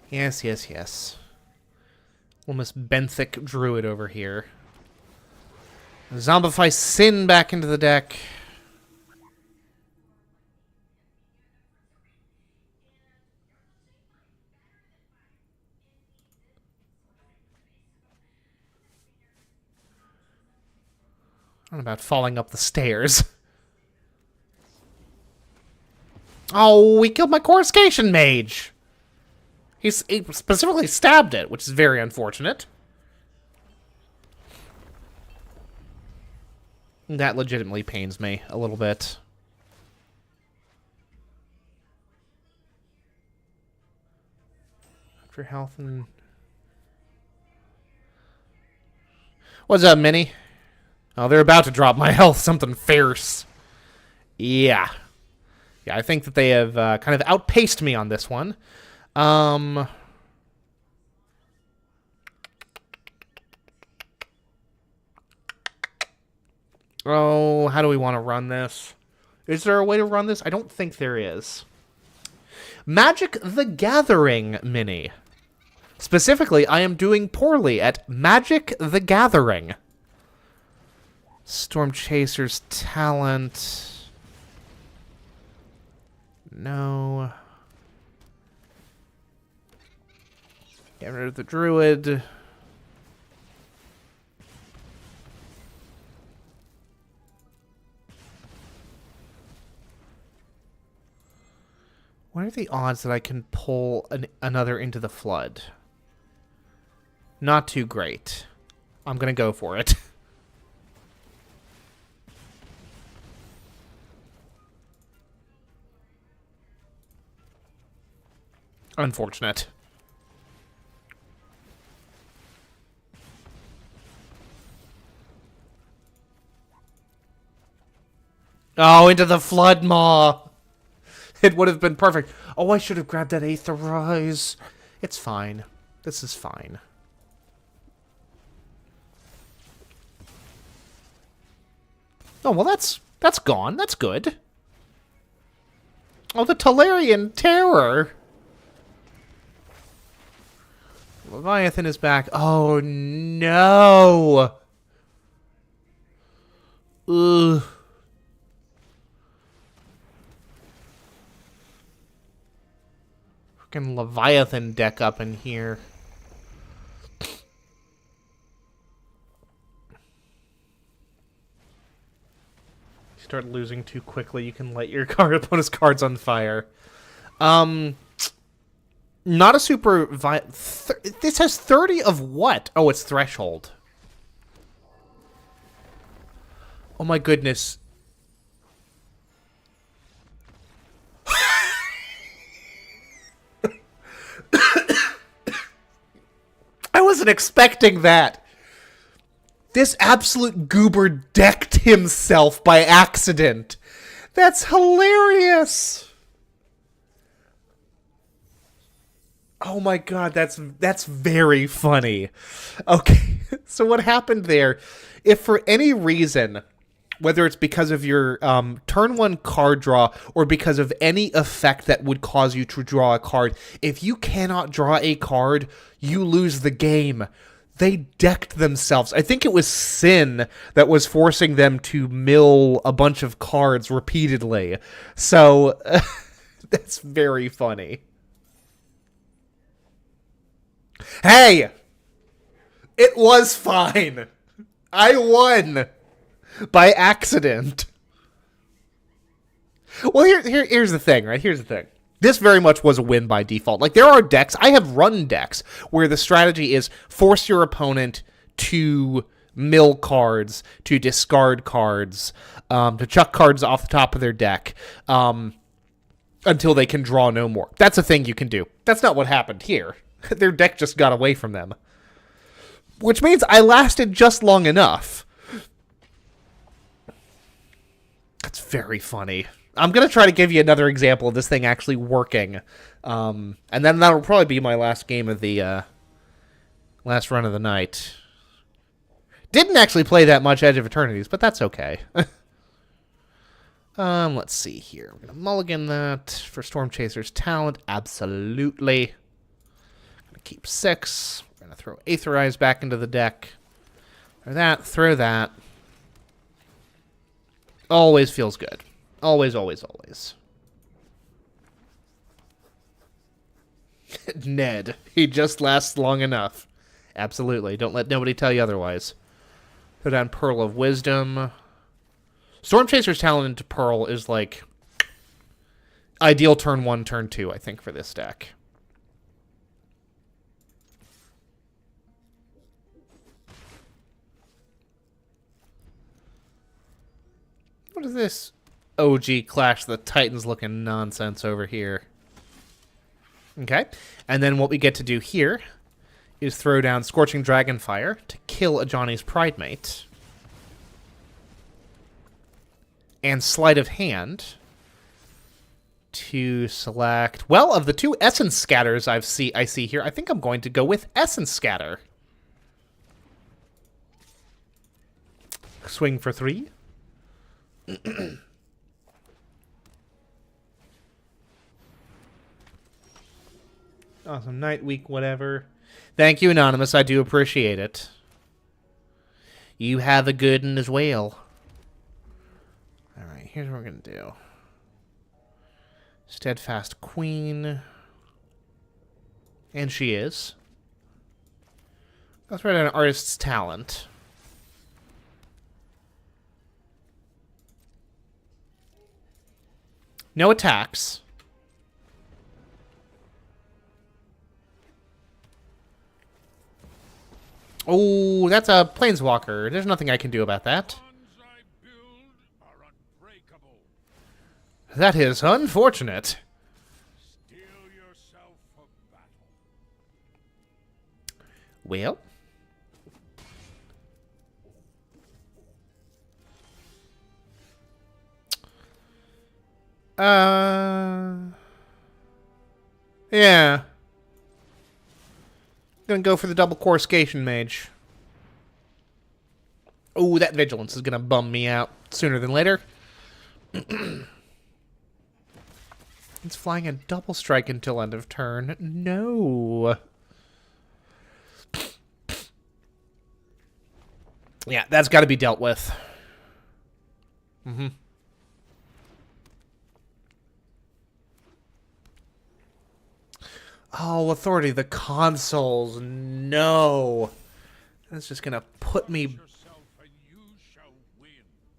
Yes, yes, yes. Little Miss Benthic Druid over here. Zombify Sin back into the deck. I don't know about falling up the stairs. Oh, he killed my Coruscation Mage! He specifically stabbed it, which is very unfortunate. That legitimately pains me a little bit. After health and... What's up, Minnie? Oh, they're about to drop my health. Something fierce. Yeah. Yeah, I think that they have kind of outpaced me on this one. Oh, how do we want to run this? Is there a way to run this? I don't think there is. Magic the Gathering Mini. Specifically, I am doing poorly at Magic the Gathering. Storm Chaser's talent. No. Get rid of the Druid. What are the odds that I can pull another Into the Flood? Not too great. I'm going to go for it. Unfortunate. Oh, Into the Flood Maw. It would have been perfect. Oh, I should have grabbed that Aetherize. It's fine. This is fine. Oh, well, that's gone. That's good. Oh, the Talarian Terror. Leviathan is back. Oh, no. Ugh. Freaking Leviathan deck up in here. Start losing too quickly, you can light your opponent's cards on fire. Not a super... this has 30 of what? Oh, it's Threshold. Oh my goodness. I wasn't expecting that. This absolute goober decked himself by accident. That's hilarious. Oh my god, that's very funny. Okay, so what happened there? If for any reason, whether it's because of your turn one card draw or because of any effect that would cause you to draw a card, if you cannot draw a card, you lose the game. They decked themselves. I think it was Sin that was forcing them to mill a bunch of cards repeatedly. So that's very funny. Hey! It was fine. I won. By accident. Well, here's the thing, right? Here's the thing. This very much was a win by default. Like, there are decks, I have run decks, where the strategy is force your opponent to mill cards, to discard cards, to chuck cards off the top of their deck, until they can draw no more. That's a thing you can do. That's not what happened here. Their deck just got away from them. Which means I lasted just long enough. That's very funny. I'm going to try to give you another example of this thing actually working. And then that'll probably be my last game of the last run of the night. Didn't actually play that much Edge of Eternities, but that's okay. Let's see here. We're going to mulligan that for Storm Chaser's talent. Absolutely. Going to keep 6. We're going to throw Aetherize back into the deck. Throw that. Throw that. Always feels good. Always, always, always. Ned. He just lasts long enough. Absolutely. Don't let nobody tell you otherwise. Put down Pearl of Wisdom. Storm Chaser's talent into Pearl is like ideal turn 1, turn 2, I think, for this deck. What is this OG Clash of the Titans looking nonsense over here? Okay. And then what we get to do here is throw down Scorching Dragonfire to kill a Johnny's Pridemate. And Sleight of Hand to select... Well, of the 2 Essence Scatters I see here, I think I'm going to go with Essence Scatter. Swing for 3. Awesome. Night, week, whatever. Thank you, Anonymous. I do appreciate it. You have a good one as well. Alright, here's what we're going to do. Steadfast Queen. And she is. Let's write an Artist's Talent. No attacks. Oh, that's a Planeswalker. There's nothing I can do about that. That is unfortunate. Well. Yeah. Gonna go for the double Coruscation Mage. Oh, that Vigilance is gonna bum me out sooner than later. It's flying a double strike until end of turn. No. Yeah, that's got to be dealt with. Mm-hmm. Oh, Authority, the consoles. No. That's just going to put me...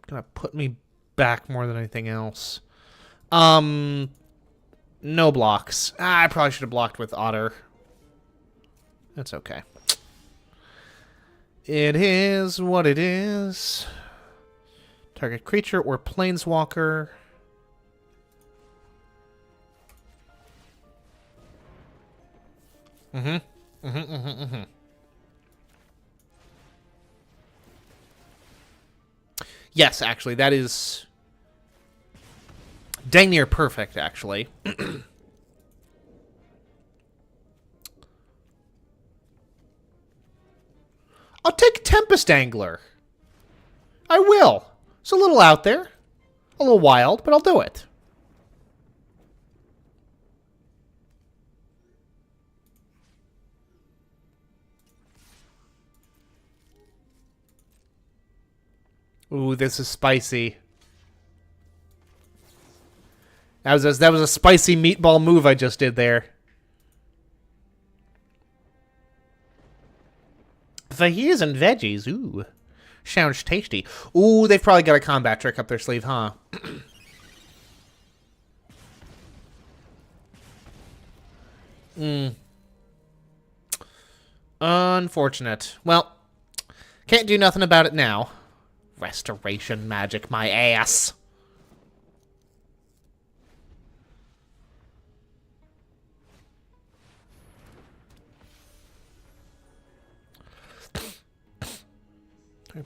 Gonna put me back more than anything else. No blocks. I probably should have blocked with Otter. That's okay. It is what it is. Target creature or planeswalker. Yes, actually, that is dang near perfect, actually. I'll take Tempest Angler. I will. It's a little out there. A little wild, but I'll do it. Ooh, this is spicy. That was a spicy meatball move I just did there. Fajitas and veggies. Ooh. Sounds tasty. Ooh, they've probably got a combat trick up their sleeve, huh? Unfortunate. Well, can't do nothing about it now. Restoration magic, my ass.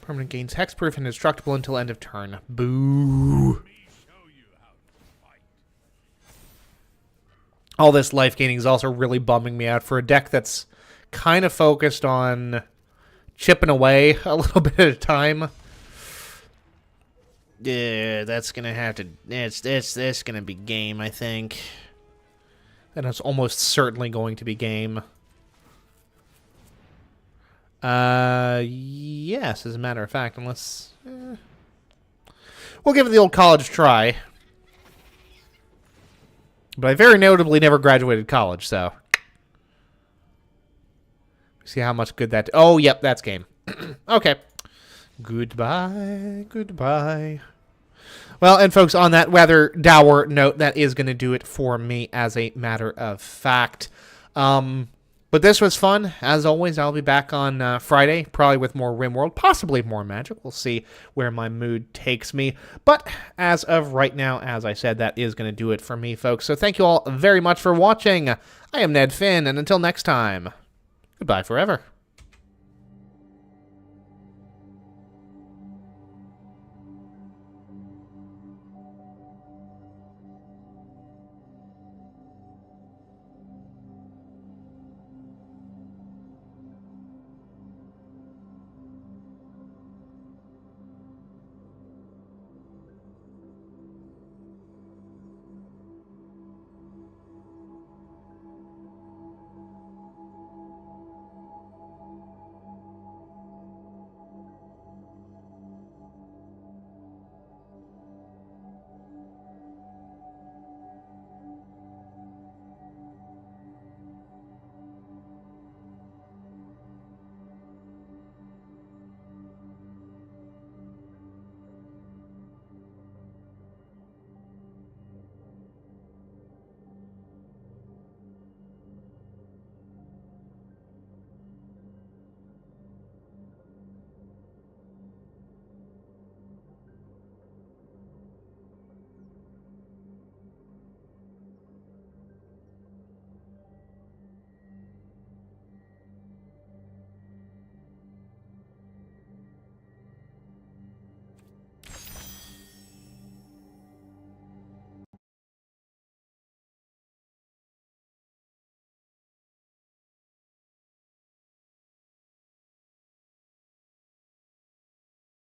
Permanent gains hexproof and indestructible until end of turn. Boo. All this life gaining is also really bumming me out for a deck that's kind of focused on chipping away a little bit at a time. Yeah, that's gonna have to. It's gonna be game, I think. And it's almost certainly going to be game. Yes, as a matter of fact, unless... We'll give it the old college try. But I very notably never graduated college, so... See how much good that... Oh, yep, that's game. Okay. Goodbye, goodbye. Well, and folks, on that rather dour note, that is going to do it for me as a matter of fact. But this was fun. As always, I'll be back on Friday, probably with more RimWorld, possibly more Magic. We'll see where my mood takes me. But as of right now, as I said, that is going to do it for me, folks. So thank you all very much for watching. I am Ned Finn, and until next time, goodbye forever.